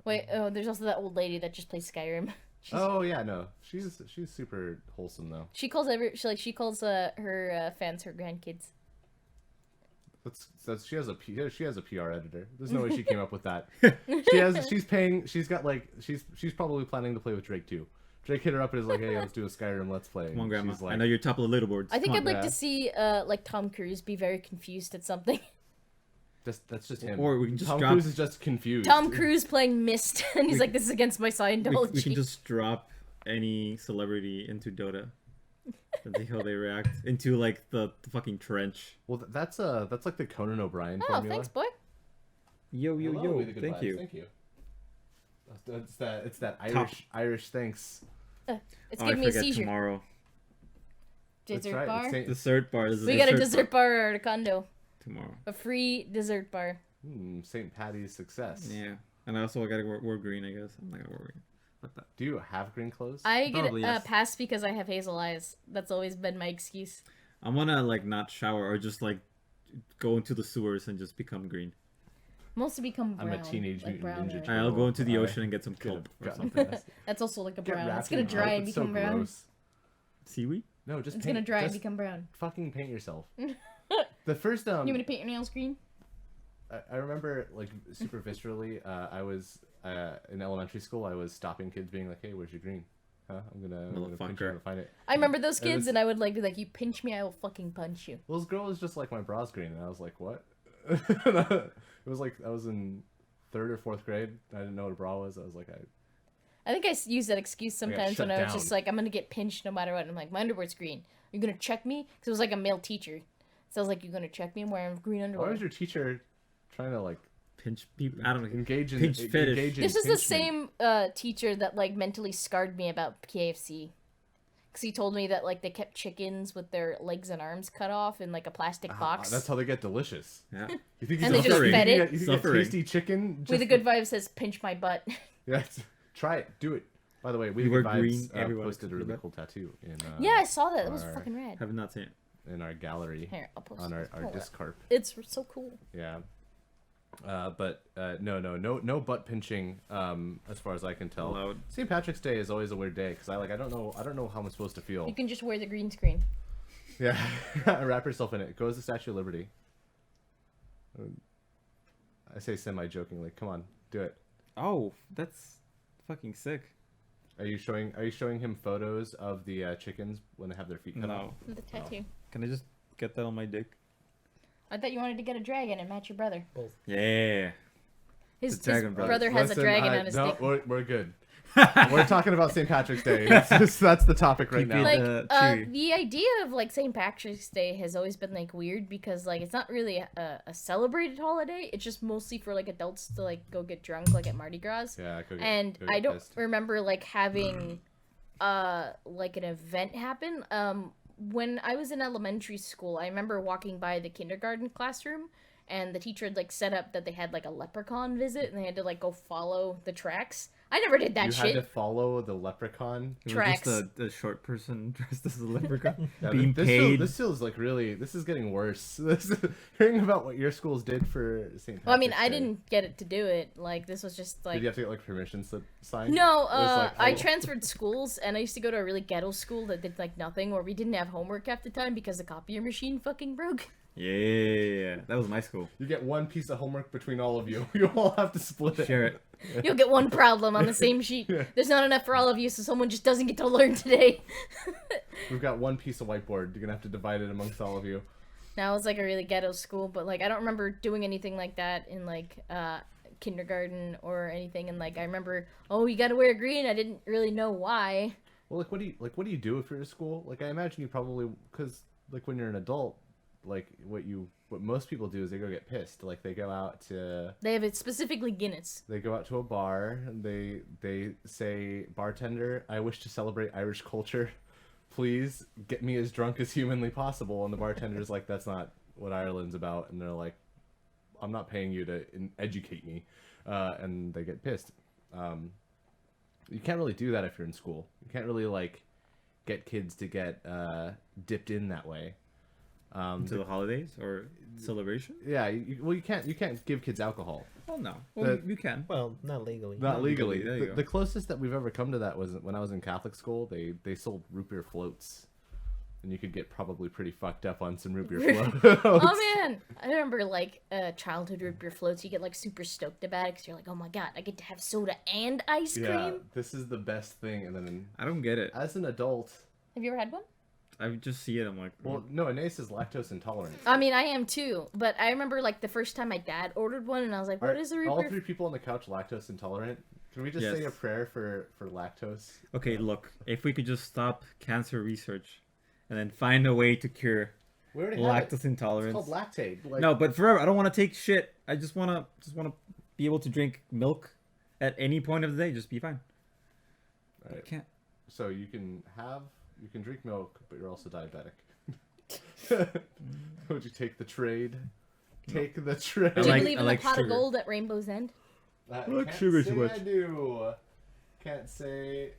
Wait, oh, there's also that old lady that just plays Skyrim. Oh yeah, no, she's super wholesome though. She calls she calls her fans her grandkids. She has a PR editor. There's no way she came up with that. She's probably planning to play with Drake too. Drake hit her up and is like, hey, let's do a Skyrim Let's Play. Come on, Grandma. She's like, I know you're top of the leaderboards. I think Come I'd on. like yeah. to see like Tom Cruise be very confused at something. that's just him. Or we can just Tom drop- Cruise is just confused. Tom Cruise playing Myst, and he's like, "This is against my Scientology." We can just drop any celebrity into Dota and see how they react into like the fucking trench. Well, that's like the Conan O'Brien Oh, formula. thanks, boy. Yo, Hello, yo, we the good thank vibes. you. Thank you. It's that Top. Irish thanks. It's Oh, I giving me a forget seizure. tomorrow. That's Dessert right. bar. Dessert bar. This is We got a bar dessert bar at a condo. tomorrow. A free dessert bar. St. Patty's success. Yeah, and I also gotta wear green. I guess I'm not gonna wear green. Fuck that. Do you have green clothes? I get Probably, yes. pass because I have hazel eyes. That's always been my excuse. I wanna like not shower or just like go into the sewers and just become green. Mostly become brown. I'm a teenage like mutant brown ninja. or- I'll go into the I ocean and get some Get a- kelp or get- something. That's also like a Get brown. It's wrapped gonna in dry kelp. and It's so become brown. gross. Seaweed? No, just It's paint, gonna dry and just become brown. fucking paint yourself. The first You want me to paint your nails green? I remember like super viscerally. I was in elementary school. I was stopping kids, being like, "Hey, where's your green? Huh? I'm gonna pinch you Motherfucker. to find it." I remember those And kids, it's- and I would like be like, "You pinch me, I will fucking punch you." Well, this girl was just like, "My bra's green," and I was like, "What?" It was like I was in 3rd or 4th grade. I didn't know what a bra was. I was like, I think I use that excuse sometimes shut when I was just down. like, I'm gonna get pinched no matter what. And I'm like, my underwear's green. Are you gonna check me? Because it was like a male teacher. So I was like, you gonna check me? I'm wearing green "Why underwear. was your teacher trying to like Pinch people. I don't know. engage in Pinch fetish. engage in This is the pinchment?" same teacher that like mentally scarred me about KFC. Because he told me that like they kept chickens with their legs and arms cut off in like a plastic box. That's how they get delicious. Yeah. You think And they just Suffering. fed it? You think Suffering. a tasty chicken? With a just- good vibe says, pinch my butt. Yeah, try it. Do it. By the way, we You Good wear Vibes green, everyone posted a is really green. cool tattoo in Yeah, I saw that. That was our- fucking rad. Have not seen it. in our gallery Here, I'll post on our it. Hold up. Discarp. It's so cool. Yeah. But no butt pinching. As far as I can tell, Allowed. St. Patrick's Day is always a weird day because I don't know how I'm supposed to feel. You can just wear the green screen. Yeah, wrap yourself in it. Go as the Statue of Liberty. I say semi-jokingly. Come on, do it. Oh, that's fucking sick. Are you showing him photos of the chickens when they have their feet cut off? No. The tattoo. Can I just get that on my dick? I thought you wanted to get a dragon and match your brother. Yeah. His Dragon brother has a Listen, dragon on his no, dick. we're good. We're talking about St. Patrick's Day. That's the topic right Keep now. it- Like, cheery. the idea of like St. Patrick's Day has always been like weird because like it's not really a celebrated holiday. It's just mostly for like adults to like go get drunk like at Mardi Gras. Yeah, And I don't remember like having like an event happen. When I was in elementary school, I remember walking by the kindergarten classroom and the teacher had like set up that they had like a leprechaun visit and they had to like go follow the tracks. I never did that You shit. had to follow the leprechaun. It was tracks. just a short person dressed as a leprechaun Yeah, being this paid. This feels like really. This is getting worse. Hearing about what your schools did for St. Patrick's Well, I mean, I Day. didn't get it to do it. Like this was just like Did you have to get like permission slip signed? no. It was like, I oh. transferred schools and I used to go to a really ghetto school that did like nothing, where we didn't have homework half the time because the copier machine fucking broke. Yeah, that was my school. You get one piece of homework between all of you. You all have to split it. Share it. You'll get one problem on the same sheet. Yeah. There's not enough for all of you, so someone just doesn't get to learn today. We've got one piece of whiteboard. You're gonna have to divide it amongst all of you. Now it's like a really ghetto school, but like I don't remember doing anything like that in like kindergarten or anything. And like I remember, oh, you got to wear green. I didn't really know why. Well, like, what do you do if you're at school? Like, I imagine you probably, because like when you're an adult, like what most people do is they go get pissed. Like they go out to They have it specifically Guinness. They go out to a bar and they say, "Bartender, I wish to celebrate Irish culture. Please get me as drunk as humanly possible." And the bartender's like, "That's not what Ireland's about." And they're like, "I'm not paying you to educate me." And they get pissed. You can't really do that if you're in school. You can't really like get kids to get dipped in that way. To the holidays or celebration? Yeah, you can't give kids alcohol. Oh no. Well, The- you can. Well, not legally. Not legally. There you go. The closest that we've ever come to that was when I was in Catholic school. They sold root beer floats, and you could get probably pretty fucked up on some root beer floats. Oh man, I remember like childhood root beer floats. You get like super stoked about it because you're like, oh my god, I get to have soda and ice Yeah, cream. this is the best thing. And then I don't get it. as an adult, Have you ever had one? I just see it. I'm like, well, no, Anais is lactose intolerant. I mean, I am too, but I remember like the first time my dad ordered one, and I was like, "What is a root all beer?" three people on the couch lactose intolerant? Can we just Yes. say a prayer for lactose? okay, look, if we could just stop cancer research and then find a way to cure We already have it. lactose intolerance. It's called lactate. Like, No, but forever. I don't want to take shit. I just wanna be able to drink milk at any point of the day. Just be fine. I Right. can't. So you can drink milk, but you're also diabetic. Would you take the trade? Take the trade. I Do you like- believe I in like the pot sugar. of gold at Rainbow's End? I like can't sugar say too much. I do. Can't say.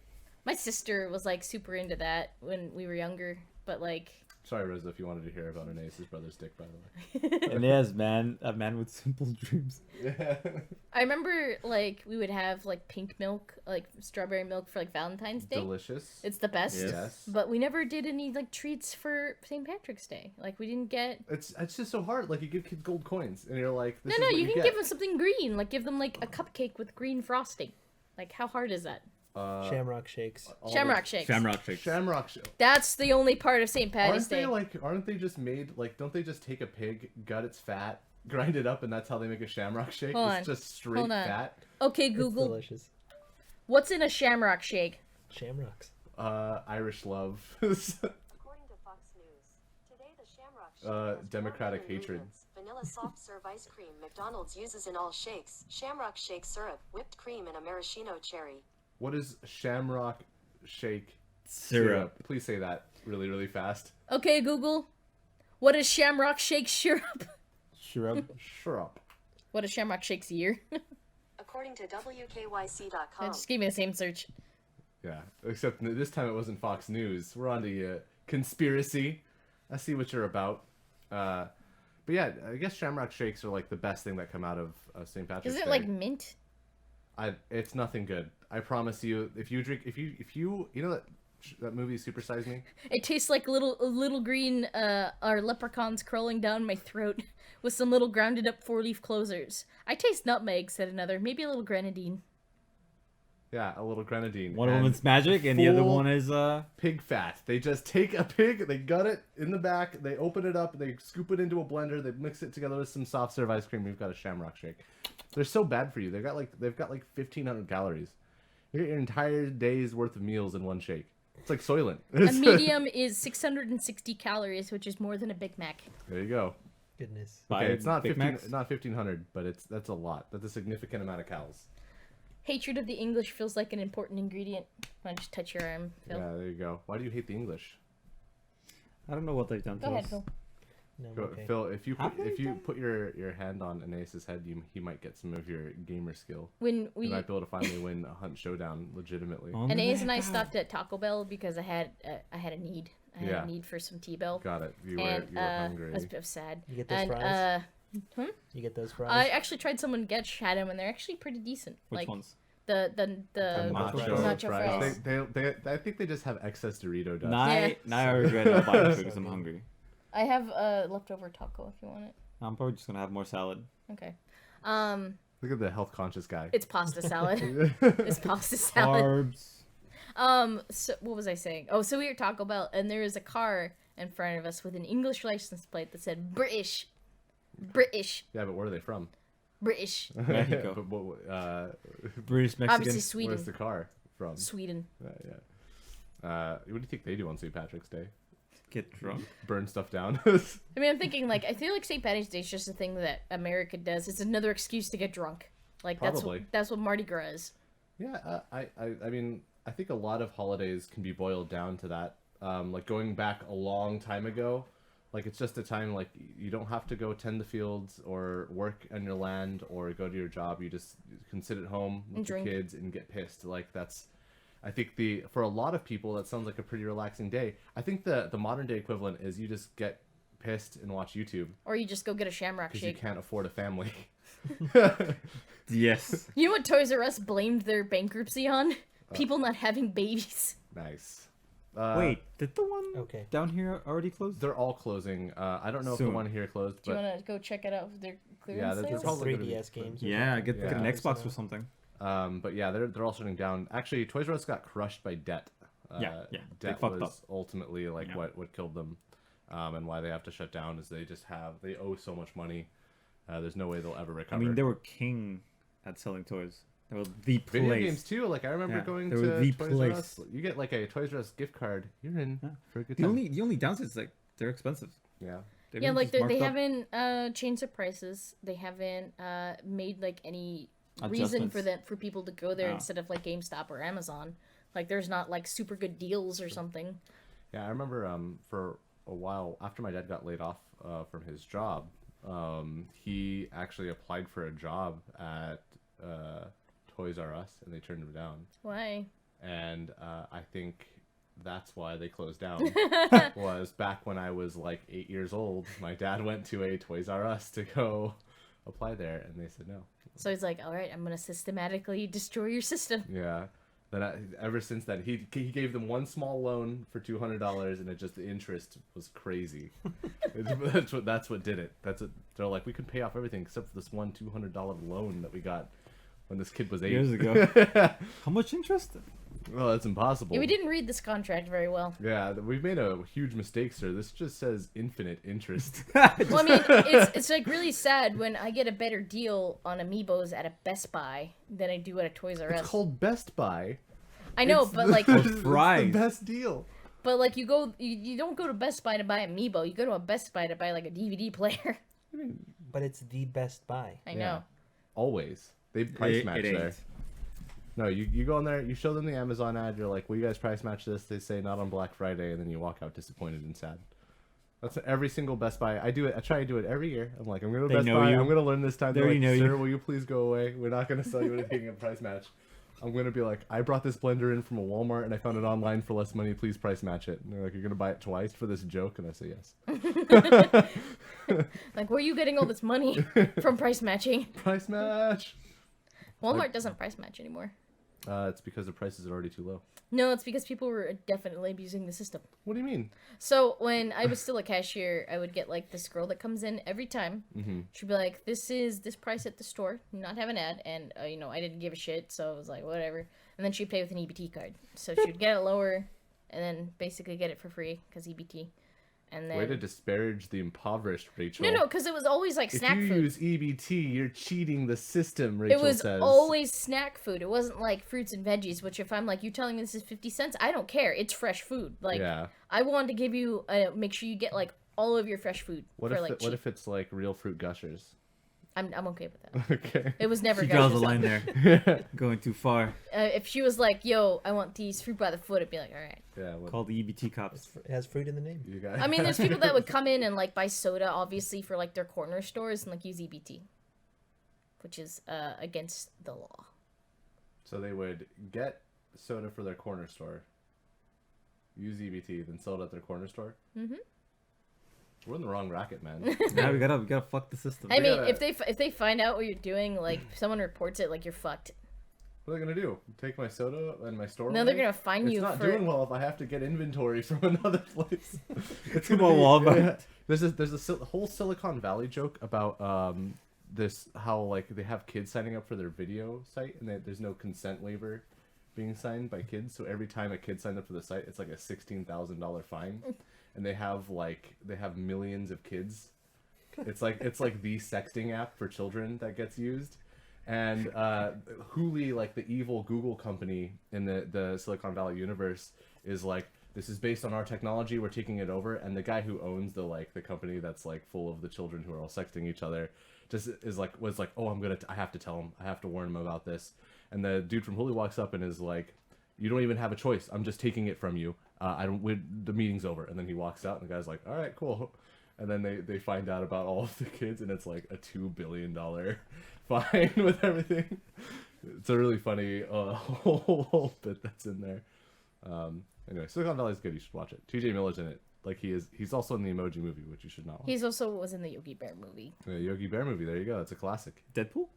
My sister was like super into that when we were younger, but like Sorry, Rosa, if you wanted to hear about Anais' brother's dick, by the way. And yes, man, a man with simple dreams. Yeah. I remember like we would have like pink milk, like strawberry milk for like Valentine's Day. Delicious. It's the best. Yes. Yes. But we never did any like treats for St. Patrick's Day. Like we didn't get. It's just so hard. Like you give kids gold coins, and you're like, this No, is no, what you can get. give them something green. Like give them like a cupcake with green frosting. Like how hard is that? Shamrock shakes. all Shamrock the- shakes. Shamrock shakes. Shamrock shake. That's the only part of St. Patty's Aren't they Day. like? Aren't they just made like? Don't they just take a pig, gut its fat, grind it up, and that's how they make a shamrock shake? Hold It's on. just straight Hold on. fat. Okay, It's Google, delicious. what's in a shamrock shake? Shamrocks. Irish love. According to Fox News, today the Shamrock Shake has four democratic main hatred. ingredients. Vanilla soft serve ice cream McDonald's uses in all shakes, Shamrock Shake syrup, whipped cream, and a maraschino cherry. What is shamrock shake Syrup. Please say that really, really fast. Okay, Google, what is shamrock shake syrup? Syrup. Syrup. What is shamrock shake's year? According to WKYC.com, Just give me the same search. Yeah. Except this time it wasn't Fox News. We're on to conspiracy. I see what you're about. But yeah, I guess shamrock shakes are like the best thing that come out of St. Patrick's Is it Day. like mint? It's nothing good. I promise you. If you you know that movie Super Size Me. It tastes like little green or leprechauns crawling down my throat with some little grounded up 4-leaf closers. I taste nutmeg, said another. Maybe a little grenadine. Yeah, a little grenadine. One of and them is magic, and the other full one is pig fat. They just take a pig, they gut it in the back, they open it up, they scoop it into a blender, they mix it together with some soft serve ice cream. We've got a shamrock shake. They're so bad for you. They've got like 1,500 calories. You get your entire day's worth of meals in one shake. It's like Soylent. A medium is 660 calories, which is more than a Big Mac. There you go. Goodness. Okay, Five it's not Big 15, Macs? not 1,500, but that's a lot. That's a significant amount of calories. Hatred of the English feels like an important ingredient. Why don't you just touch your arm, Phil? Yeah, there you go. Why do you hate the English? I don't know what they've done Go to ahead, us. Phil. No, Go, okay. Phil, if you Have put, they if you done- put your hand on Aeneas's head, he might get some of your gamer skill. When You we might be able to finally win a hunt showdown legitimately. On and the Ace and I back. stopped at Taco Bell because I had a need. I had Yeah. a need for some T-Bell. Got it. You And were hungry. I was sad. You get those And fries? You get those fries? I actually tried someone Getch had them, and they're actually pretty decent. Which like ones? the nacho nacho fries. They I think they just have excess Dorito dust. Now I regret not buying food because I'm hungry. I have leftover taco if you want it. I'm probably just gonna have more salad. Okay. Look at the health conscious guy. It's pasta salad. It's pasta salad. Carbs. So what was I saying? Oh, so we were at Taco Bell, and there was a car in front of us with an English license plate that said British. British. Yeah, but where are they from? British. Mexico. But British Mexican. Obviously Sweden. where's the car from? Sweden. Yeah. What do you think they do on St. Patrick's Day? Get drunk. Burn stuff down. I mean, I'm thinking, like, I feel like St. Patty's Day is just a thing that America does. It's another excuse to get drunk. Like, Probably. that's what Mardi Gras is. Yeah, I mean, I think a lot of holidays can be boiled down to that. Like going back a long time ago, like it's just a time like you don't have to go tend the fields or work on your land or go to your job. You just can sit at home with And your drink. kids and get pissed. Like that's, I think for a lot of people that sounds like a pretty relaxing day. I think the modern day equivalent is you just get pissed and watch YouTube Or you just go get a Shamrock because you Shake. can't afford a family. Yes. You know what Toys R Us blamed their bankruptcy on? People not having babies. Nice. Wait, did the one Okay. down here already close? They're all closing. I don't know if Soon. the one here closed, Do you but want to go check it out? Their clearance Yeah, that's sales? probably gonna be- 3DS games. or Yeah, something. get an Yeah. Xbox or something. But yeah, they're all shutting down. Actually, Toys R Us got crushed by debt. Yeah. They Debt fucked was up. ultimately like Yeah. what killed them, and why they have to shut down is they owe so much money. There's no way they'll ever I recover. mean, they were king at selling toys. They were the place. video games too. Like I remember Yeah, going they to were the Toys place. R Us. You get like a Toys R Us gift card. You're in Yeah. for a good The time. only downside is like they're expensive. Yeah. They Yeah, didn't like just mark they up haven't changed their prices. They haven't made like any reason for adjustments. for people to go there Yeah. instead of like GameStop or Amazon. Like there's not like super good deals or something. Yeah, I remember for a while after my dad got laid off from his job, he actually applied for a job at Toys R Us and they turned him down. Why? And I think that's why they closed down. Was back when I was like 8 years old, my dad went to a Toys R Us to go apply there, and they said no. So he's like, all right, I'm gonna systematically destroy your system. Yeah. Then ever since then, he gave them one small loan for $200, and the interest was crazy. that's what did it. They're like, we could pay off everything except for this one $200 loan that we got when this kid was 8 years ago. How much interest? Well, that's impossible. Yeah, we didn't read this contract very well. Yeah, we've made a huge mistake, sir. This just says infinite interest. Well, I mean, it's like really sad when I get a better deal on Amiibos at a Best Buy than I do at a Toys R Us. It's called Best Buy. I know, It's but the- like, it's fries. the best deal. but like you don't go to Best Buy to buy Amiibo. You go to a Best Buy to buy like a DVD player. But it's the Best Buy. I Yeah. know. Always. They price It match ain't. there. No, you go in there, you show them the Amazon ad, you're like, will you guys price match this? They say not on Black Friday, and then you walk out disappointed and sad. That's every single Best Buy. I do it. I try to do it every year. I'm like, I'm going to They Best know Buy. you. I'm going to learn this time. They They're already like, know sir, you. will you please go away? We're not going to sell you anything at price match. I'm going to be like, I brought this blender in from a Walmart, and I found it online for less money. Please price match it. And they're like, you're going to buy it twice for this joke? And I say, yes. Like, where are you getting all this money from price matching? Price match. Walmart doesn't price match anymore. It's because the prices are already too low. No, it's because people were definitely abusing the system. What do you mean? So when I was still a cashier, I would get like this girl that comes in every time. Mm-hmm. She'd be like, "This is this price at the store, not have an ad," and I didn't give a shit, so I was like, whatever. And then she'd pay with an EBT card, so she'd get it lower, and then basically get it for free because EBT. And then Way to disparage the impoverished, Rachel. no, because it was always like If snack you food. use EBT, you're cheating the system, It Rachel was says. always snack food. It wasn't like fruits and veggies. Which if I'm like, you telling me this is 50 cents, I don't care. It's fresh food. Like Yeah. I want to give you, make sure you get like all of your fresh food What for if like what cheap. if it's like real fruit gushers? I'm okay with that. Okay. It was never She draws a Gushers. line there. Going too far. If she was like, "Yo, I want these fruit by the foot," I'd be like, "All right." Yeah. What, Called the EBT cops. It has fruit in the name. you guys. I mean, there's people that would come in and like buy soda, obviously for like their corner stores and like use EBT, which is against the law. So they would get soda for their corner store, use EBT, then sell it at their corner store. Mhm. We're in the wrong racket, man. Yeah, we gotta fuck the system. I mean, gotta- if they find out what you're doing, like someone reports it, like you're fucked. What are they gonna do? Take my soda and my store? No, they're away? gonna fine It's you not for. doing well if I have to get inventory from another place. It's Come gonna on, be- Walmart. There's a whole Silicon Valley joke about this how like they have kids signing up for their video site and there's no consent waiver being signed by kids. So every time a kid signs up for the site, it's like a $16,000 fine, and they have millions of kids. It's like the sexting app for children that gets used. And Hooli, like the evil Google company in the Silicon Valley universe, is like, this is based on our technology, we're taking it over. And the guy who owns the company that's like full of the children who are all sexting each other just was like, oh, I have to tell him, I have to warn him about this. And the dude from Hooli walks up and is like, you don't even have a choice, I'm just taking it from you. The meeting's over. And then he walks out and the guy's like, all right, cool. And then they find out about all of the kids, and it's like a $2 billion fine with everything. It's a really funny whole bit that's in there. Anyway, Silicon Valley's good. You should watch it. TJ Miller's in it. Like he's also in the Emoji Movie, which you should not watch. He's also was in the Yogi Bear movie. The Yogi Bear movie. There you go. It's a classic. Deadpool?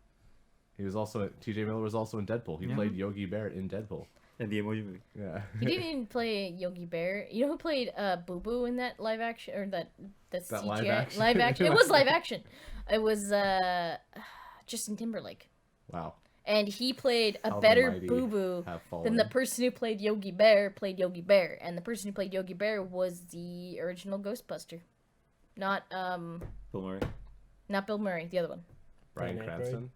He was also TJ Miller was also in Deadpool. He Yeah. played Yogi Bear in Deadpool. And the Emoji Movie. Yeah. He didn't even play Yogi Bear. You know who played Boo Boo in that live action or that CGI live action? live action? It was live action. It was Justin Timberlake, Wow. and he played a How the better mighty Boo Boo have than the fallen. person who played Yogi Bear, and the person who played Yogi Bear was the original Ghostbuster, not Bill Murray. not Bill Murray, the other one. Bryan Dan Aykroyd. Cranston.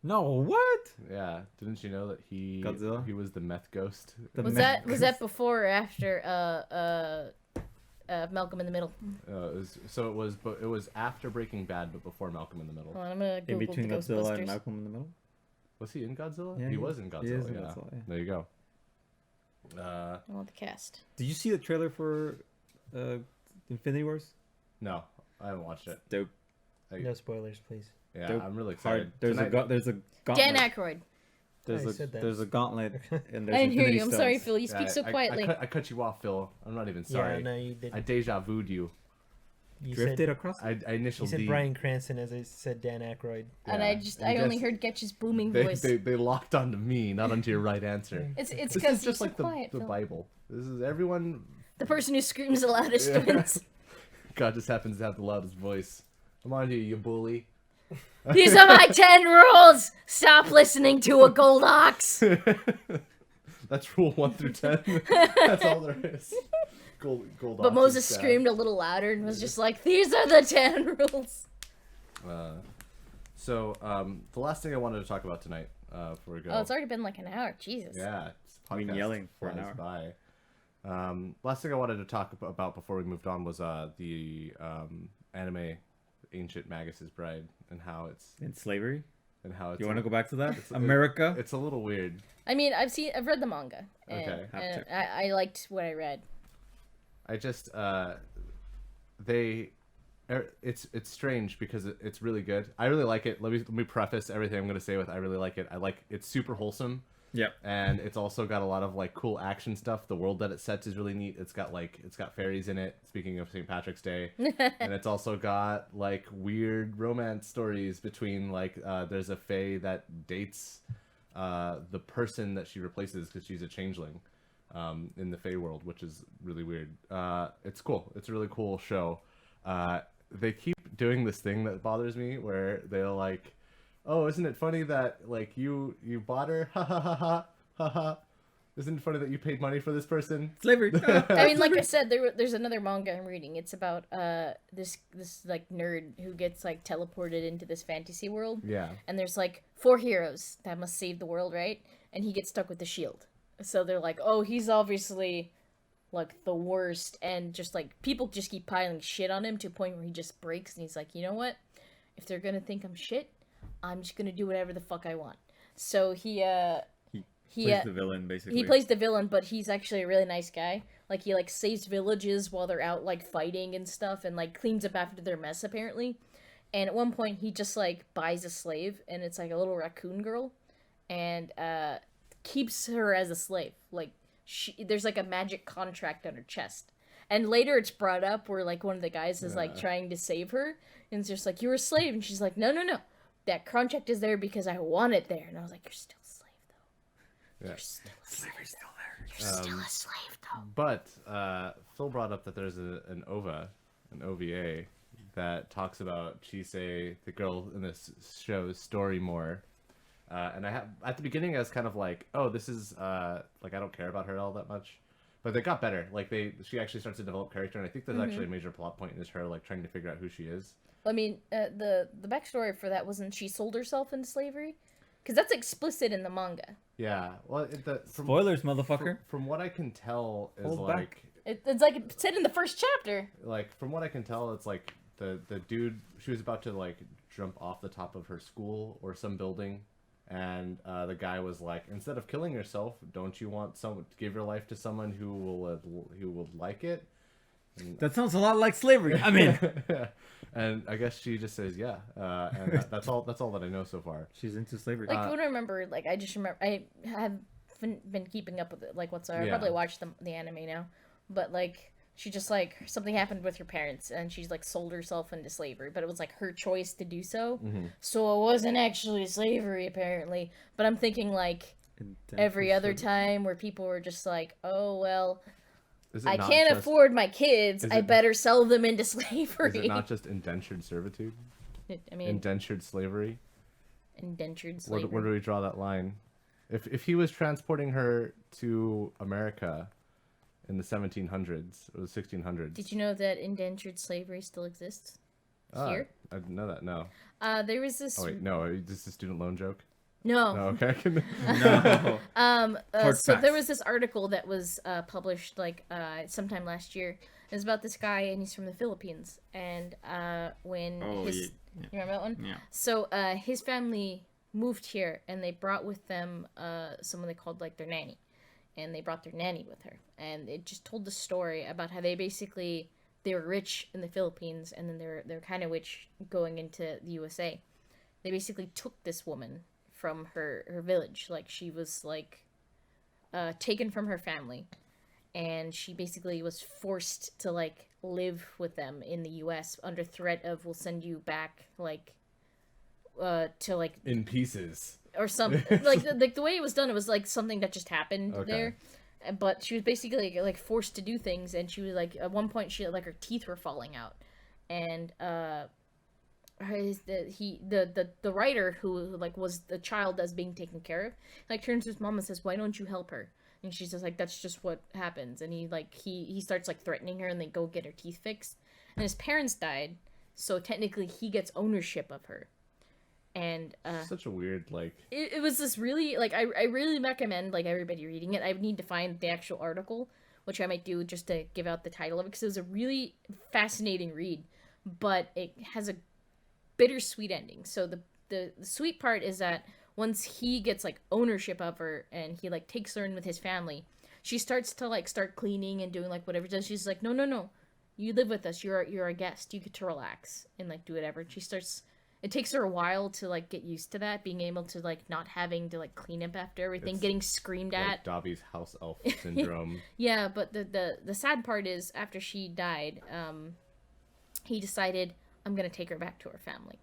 No, what? Yeah. Didn't you know that he Godzilla? he was the meth ghost? The Was Met- that before or after Malcolm in the Middle? It was after Breaking Bad, but before Malcolm in the Middle. Hold on, I'm gonna In Google between the Godzilla Ghostbusters. and Malcolm in the Middle? Was he in Godzilla? Yeah, he was in Godzilla. he is in yeah. Godzilla, yeah. There you go. I want the cast. Did you see the trailer for Infinity Wars? No, I haven't watched it. Dope. No spoilers, please. Yeah, Dope. I'm really Hard. excited. There's a gauntlet. Dan Aykroyd. There's I a said that. there's a gauntlet and there's I didn't hear Infinity you. I'm sorry, Stones. Phil. You speak so quietly. I cut you off, Phil. I'm not even sorry. Yeah, no, you did. I deja vu'd you. You Drifted said, across. I you initialed said D. Bryan Cranston as I said Dan Aykroyd. And Yeah. I And only guess heard Getch's booming They, voice. they locked onto me, not onto your right answer. It's This because is you're just so like quiet, the Phil. Bible. This is everyone. The person who screams the loudest Yeah. wins. God just happens to have the loudest voice. Come on, you bully. These are my 10 rules. Stop listening to a gold ox. That's rule 1 through 10. That's all there is. Gold But ox Moses is sad. screamed a little louder and was just like, "These are the 10 rules." So, the last thing I wanted to talk about tonight, before we go. Oh, it's already been like an hour. Jesus. Yeah, it's I've been podcast yelling for an flies hour. by. Last thing I wanted to talk about before we moved on was the anime Ancient Magus's Bride and how it's In slavery. it's You want to go back to that? It's- America. It's a little weird. I mean, I've read the manga. And, Okay. Have and to. I liked what I read. I just it's strange because it's really good. I really like it. Let me preface everything I'm gonna say with I really like it. It's super wholesome. Yep. And it's also got a lot of like cool action stuff. The world that it sets is really neat. It's got fairies in it. Speaking of St. Patrick's Day, and it's also got like weird romance stories between there's a fae that dates the person that she replaces because she's a changeling in the fae world, which is really weird. It's cool. It's a really cool show. They keep doing this thing that bothers me where they're like, oh, isn't it funny that like you bought her, ha ha ha ha ha ha, Isn't it funny that you paid money for this person? Slavery. I mean, like I said, there's another manga I'm reading. It's about this like nerd who gets like teleported into this fantasy world. Yeah. And there's like 4 heroes that must save the world, right? And he gets stuck with the shield. So they're like, oh, he's obviously like the worst, and just like people just keep piling shit on him to a point where he just breaks, and he's like, you know what? If they're gonna think I'm shit, I'm just gonna do whatever the fuck I want. So he plays the villain, basically. he plays the villain, but he's actually a really nice guy. Like, he, like, saves villages while they're out, like, fighting and stuff, and, like, cleans up after their mess, apparently. And at one point, he just, like, buys a slave, and it's, like, a little raccoon girl, and, keeps her as a slave. Like, there's, like, a magic contract on her chest. And later it's brought up where, like, one of the guys is, like, trying to save her, and it's just like, you're a slave, and she's like, no. That contract is there because I want it there. And I was like, you're still a slave, though. Yeah. You're still a slave. Slavery's still there. You're still a slave, though. But Phil brought up that there's an OVA that talks about Chise, the girl in this show's story more. And at the beginning I was kind of like, oh, this is like, I don't care about her all that much. But they got better. Like, she actually starts to develop character, and I think there's actually a major plot point is her like trying to figure out who she is. I mean, the backstory for that wasn't she sold herself into slavery? Because that's explicit in the manga. Yeah. Well, Spoilers, motherfucker. From what I can tell is Hold like back. It's like it said in the first chapter. like from what I can tell, it's like the dude, she was about to like jump off the top of her school or some building, and the guy was like, instead of killing yourself, don't you want someone to give your life to someone who will like it? That sounds a lot like slavery. I mean, and I guess she just says yeah, and that's all that I know so far. she's into slavery. Like, when I remember, like, I just remember, I have been keeping up with it, like, whatsoever. I Yeah. probably watched the anime now. But, like, she just, like, something happened with her parents, and she's, like, sold herself into slavery. But it was, like, her choice to do so. Mm-hmm. So it wasn't actually slavery, apparently. But I'm thinking, like, every other time where people were just like, oh, well, Is it I not can't just- afford my kids. is I it- better sell them into Is slavery. it not just indentured servitude? I mean, Indentured slavery? indentured slavery. Where do we draw that line? If he was transporting her to America in the 1700s or the 1600s. Did you know that indentured slavery still exists here? I didn't know that. No. There was this. Oh wait, no. This is a student loan joke. No. No. Okay. No. Hard So pass. there was this article that was published like sometime last year. It was about this guy, and he's from the Philippines. And when Oh, his, yeah. you remember that one? Yeah. So his family moved here, and they brought with them someone they called like their nanny, and they brought their nanny with her, and it just told the story about how they were rich in the Philippines, and then they're kind of rich going into the USA. They basically took this woman from her village, like she was like taken from her family, and she basically was forced to like live with them in the US under threat of we'll send you back like to like In pieces. or some like the way it was done, it was like something that just happened Okay. there. But she was basically like forced to do things, and she was like at one point she like her teeth were falling out, and the writer who like was the child that's being taken care of like turns to his mom and says, why don't you help her? And she's just like, that's just what happens. And he starts like threatening her, and they go get her teeth fixed, and his parents died, so technically he gets ownership of her. And Such a weird like. it was this really like I really recommend like everybody reading it. I would need to find the actual article, which I might do just to give out the title of it, because it was a really fascinating read, but it has a bittersweet ending. So the sweet part is that once he gets like ownership of her, and he like takes her in with his family, she starts to like start cleaning and doing like whatever she does. She's like, no, you live with us, you're a guest, you get to relax and like do whatever. And she starts, it takes her a while to like get used to that, being able to like not having to like clean up after everything, It's getting screamed at. Like Dobby's house elf syndrome. Yeah, but the sad part is after she died, he decided, I'm gonna take her back to her family.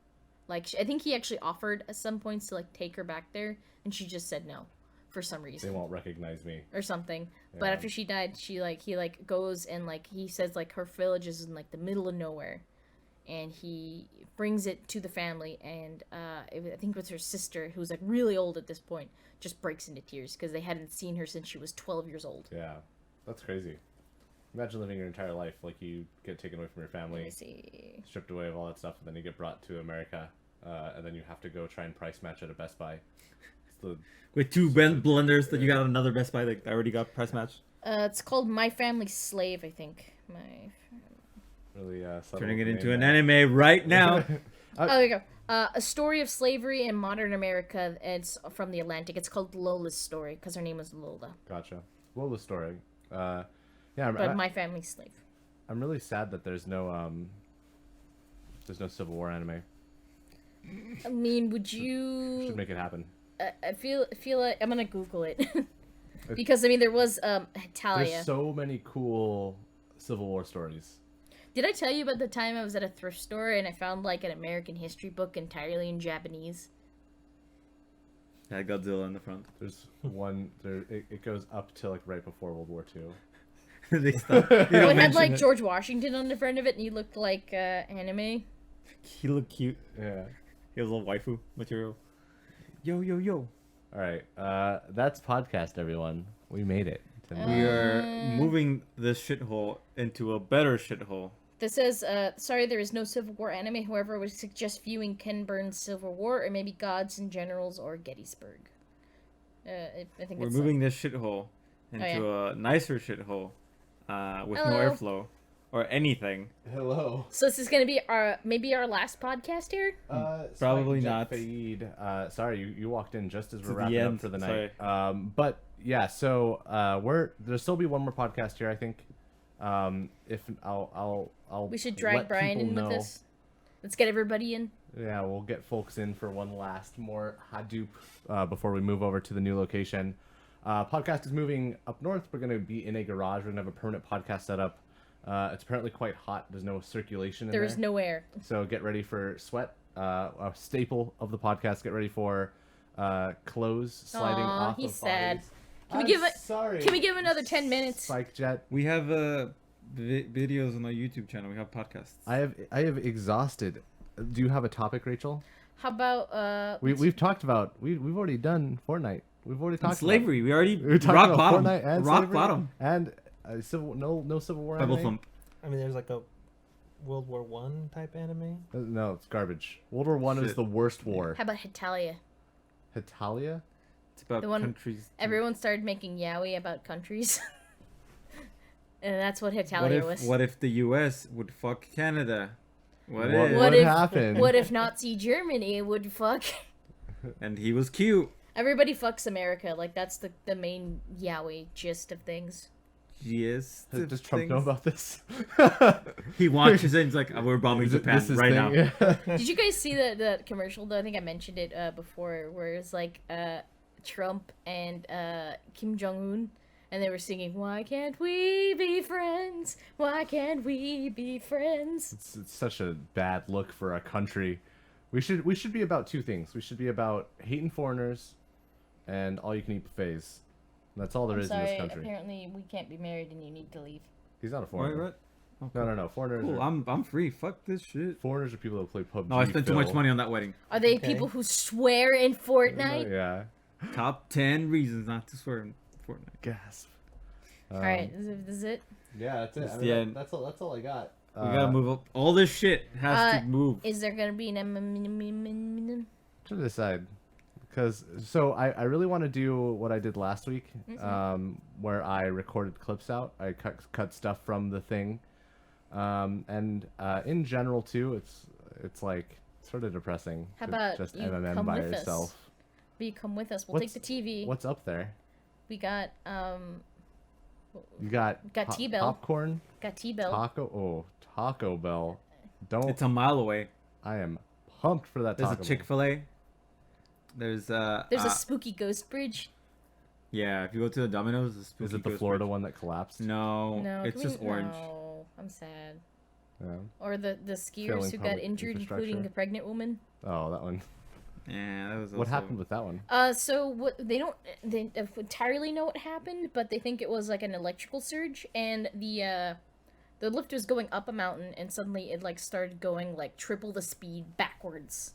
Like, I think he actually offered at some points to like take her back there, and she just said no, for some They reason won't recognize me. or something. But Yeah. after she died, he goes and like he says like her village is in like the middle of nowhere, and he brings it to the family, and I think it was her sister, who's like really old at this point, just breaks into tears because they hadn't seen her since she was 12 years old. Yeah, that's crazy. Imagine living your entire life like you get taken away from your Let family, me see. stripped away of all that stuff, and then you get brought to America, and then you have to go try and price match at a Best Buy. It's the With two blenders that you got at another Best Buy that already got press match. It's called My Family Slave, I think. really subtle Turning it name into an there. anime right now. Oh, there you go. A story of slavery in modern America. It's from the Atlantic. It's called Lola's Story because her name was Lola. Gotcha. Well, the story. Yeah, But My Family Slave. I'm really sad that there's no Civil War anime. I mean, would you? Should make it happen. I feel like I'm gonna Google it because I mean there was Italia. There's so many cool Civil War stories. Did I tell you about the time I was at a thrift store and I found like an American history book entirely in Japanese? Had Godzilla in the front. There's one there. It goes up to like right before World War II. They stopped. Oh, it had like George Washington on the front of it, and he looked like anime. He looked cute. Yeah. He was a little waifu material. Yo, yo, yo. All right. That's podcast, everyone. We made it. We are moving this shithole into a better shithole. This says, sorry, there is no Civil War anime. However, I would suggest viewing Ken Burns' Civil War or maybe Gods and Generals or Gettysburg. I think We're it's moving this shithole into a nicer shithole with no Hello. airflow or anything. Hello. So this is gonna be maybe our last podcast here. Probably Jet not. Fade, sorry, you walked in just as To we're the wrapping up end, for the sorry. night. But yeah, so there'll still be one more podcast here, I think. If I'll We should drag let Brian people in with know. this. Let's get everybody in. Yeah, we'll get folks in for one last more Hadoop before we move over to the new location. Podcast is moving up north. We're going to be in a garage. We're going to have a permanent podcast set up. It's apparently quite hot. There's no circulation in there. There is no air. So get ready for sweat. A staple of the podcast. Get ready for clothes sliding Aw, off he's of sad. bodies. Can we I'm give it? Sorry. Can we give him another 10 minutes? Spike Jet. We have videos on our YouTube channel. We have podcasts. I have exhausted. Do you have a topic, Rachel? How about We've talked about we've already done Fortnite. We've already And talked slavery. We already About, we talked rock about bottom. Fortnite and Rock slavery bottom. and no Civil War. Pebble anime? thump. I mean, there's like a World War One type anime. No, it's garbage. World War One is Shit. the worst war. how about Italia? Hitalia? It's about The one- countries. Everyone started making yaoi about countries. And that's what Italia was. What if the U.S. would fuck Canada? What What if? would What if- happen? What if Nazi Germany would fuck? And he was cute. Everybody fucks America. Like, that's the main yaoi gist of things. Yes. Does Trump know about this? He watches it and he's like, oh, we're bombing Japan This is right thing? now. Yeah. Did you guys see the commercial, though? I think I mentioned it before, where it's like Trump and Kim Jong-un, and they were singing, "Why can't we be friends? Why can't we be friends?" It's such a bad look for a country. We should be about two things. We should be about hating foreigners and all you can eat buffets. That's all there I'm is sorry, in this country. apparently we can't be married and you need to leave. He's not a Wait, foreigner. what? No. Foreigners. Cool. Are, I'm free. Fuck this shit. foreigners are people that play PUBG. No, I spent too much Phil. money on that wedding. Are they Okay. people who swear in Fortnite? Yeah. Top 10 reasons not to swear in Fortnite. Gasp. All right, this is it. Yeah, that's it. That's I the mean, end. that's all I got. We gotta move up. All this shit has Uh, to move. Is there gonna be an Trying to decide, because I really want to do what I did last week, where I recorded clips out. I cut stuff from the thing, and in general too, it's like sort of depressing. How to about just you MMM come by with us? yourself? Will you come with us? We'll What's- take the TV. What's up there? We got You got T-Bell. popcorn, T-Bell. Taco Bell. Don't It's a mile away. I am pumped for that. There's Taco a Chick-fil-A. There's There's a spooky ghost bridge. yeah. If you go to the Domino's, there's a Bell. Is spooky it the ghost Florida bridge. one that collapsed? No, No, it's can just we... orange. No, I'm sad. Yeah. Or the skiers Failing who got public injured, including infrastructure. the pregnant woman. Oh, that one. Yeah, that was. What also- happened with that one? So what they don't entirely know what happened, but they think it was like an electrical surge, and the The lift was going up a mountain, and suddenly it like started going like triple the speed backwards,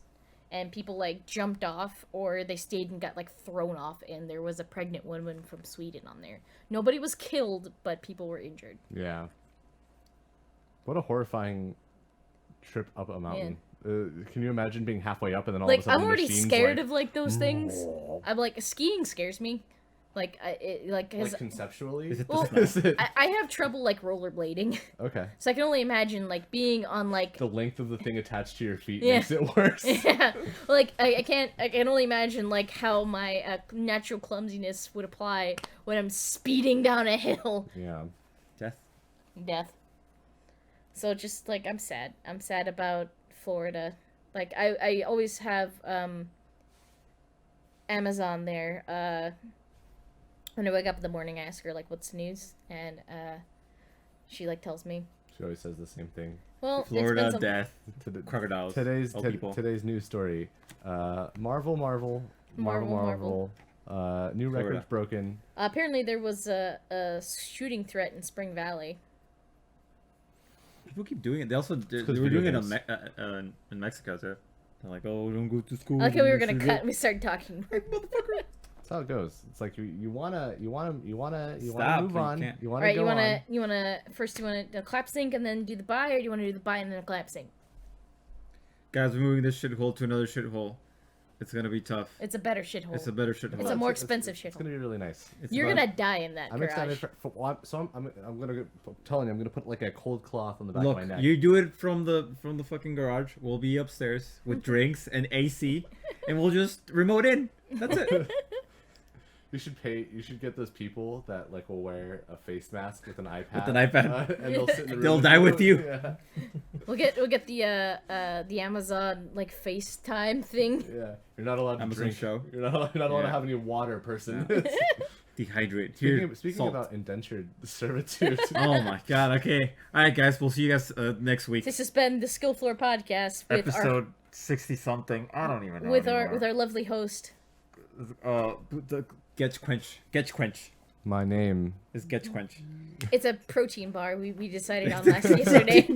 and people like jumped off, or they stayed and got like thrown off, and there was a pregnant woman from Sweden on there. Nobody was killed, but people were injured. Yeah. What a horrifying trip up a mountain. Can you imagine being halfway up and then all of a Like, sudden I'm already machine's scared like, of like those things. I'm like, skiing scares me. Like, like conceptually? Is it the Well, smell? Is it- I have trouble like rollerblading, Okay. so I can only imagine like being on like The length of the thing attached to your feet Yeah. makes it worse. yeah, like I can only imagine like how my natural clumsiness would apply when I'm speeding down a hill. Yeah. Death. Death. So just like I'm sad about Florida. Like I always have Amazon there. When I wake up in the morning, I ask her like what's the news, and she like tells me, She always says the same thing. well, Florida, it's been some... death, Today- crocodiles. Today's old people. today's news story. Marvel. New Marvel. records Florida. broken. Apparently there was a shooting threat in Spring Valley. People keep doing it. They also they 'cause were video doing it games. in Mexico too. They're like, oh, don't go to school. I like how we were gonna shoot cut it." and we started talking. That's how it goes. It's like you wanna Stop, move you on. can't. You wanna Alright, go on. you wanna first you wanna clap sync and then do the buy, or do you wanna do the buy and then a clap sync? Guys, we're moving this shithole to another shithole. It's gonna be tough. It's a better shithole. It's a better shithole. It's a more expensive It's shithole. gonna be really nice. It's You're about- gonna die in that I'm garage. excited for well, so I'm gonna I'm telling you I'm gonna put like a cold cloth on the back Look, of my neck. you do it from the fucking garage. We'll be upstairs with drinks and AC, and we'll just remote in. That's it. You should get those people that like will wear a face mask with an iPad. With an iPad. And they'll sit in the room They'll with die with you. Yeah. We'll get the Amazon like FaceTime thing. Yeah. You're not allowed to Amazon drink. show. You're not allowed to Yeah. have any water, person. Dehydrate. Speaking Here, salt. about indentured servitude. Oh my god. Okay. All right, guys. We'll see you guys next week. This has been the Skill Floor podcast with Episode 60 something. I don't even know. with anymore. our lovely host. The Getch Quench My name. is Getch Quench. It's a protein bar we decided on yesterday.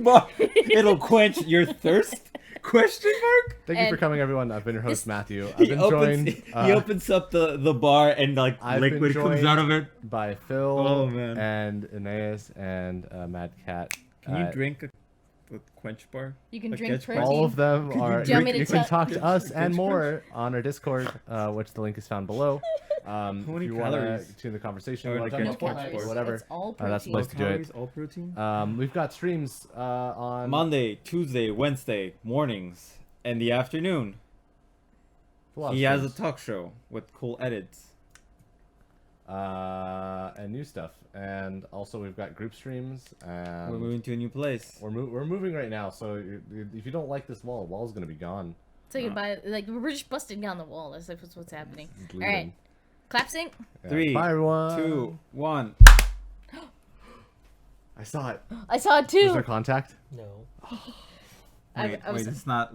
It'll quench your thirst? Question mark? Thank you for And coming, everyone. I've been your host, this- Matthew. I've He been opens, joined he opens up the bar and like I've been liquid comes joined- out of it. by Phil Oh, man. and Aeneas and Mad Cat. Can you drink a quench bar? You can A drink Getch Quench? protein. All of them are. Do you want me to You can tell- talk to us and Getch more on our Discord, which the link is found below. many if you want to calories? tune the conversation, Or like like that, No Getch multiple Quench calories. or whatever. It's all that's the protein. place to do it. Calories, all protein? We've got streams on Monday, Tuesday, Wednesday mornings, and the afternoon. a lot of He has a streams. talk show with cool edits. And new stuff, and also we've got group streams. And We're moving to a new place. We're moving right now, so if you don't like this wall's gonna be gone. So you buy like we're just busting down the wall. That's like what's happening. It's All right, leaving. clap sync. Yeah. 3, Bye, everyone. 2, 1. I saw it. I saw it Was too. there contact? No. I Wait, was- it's not.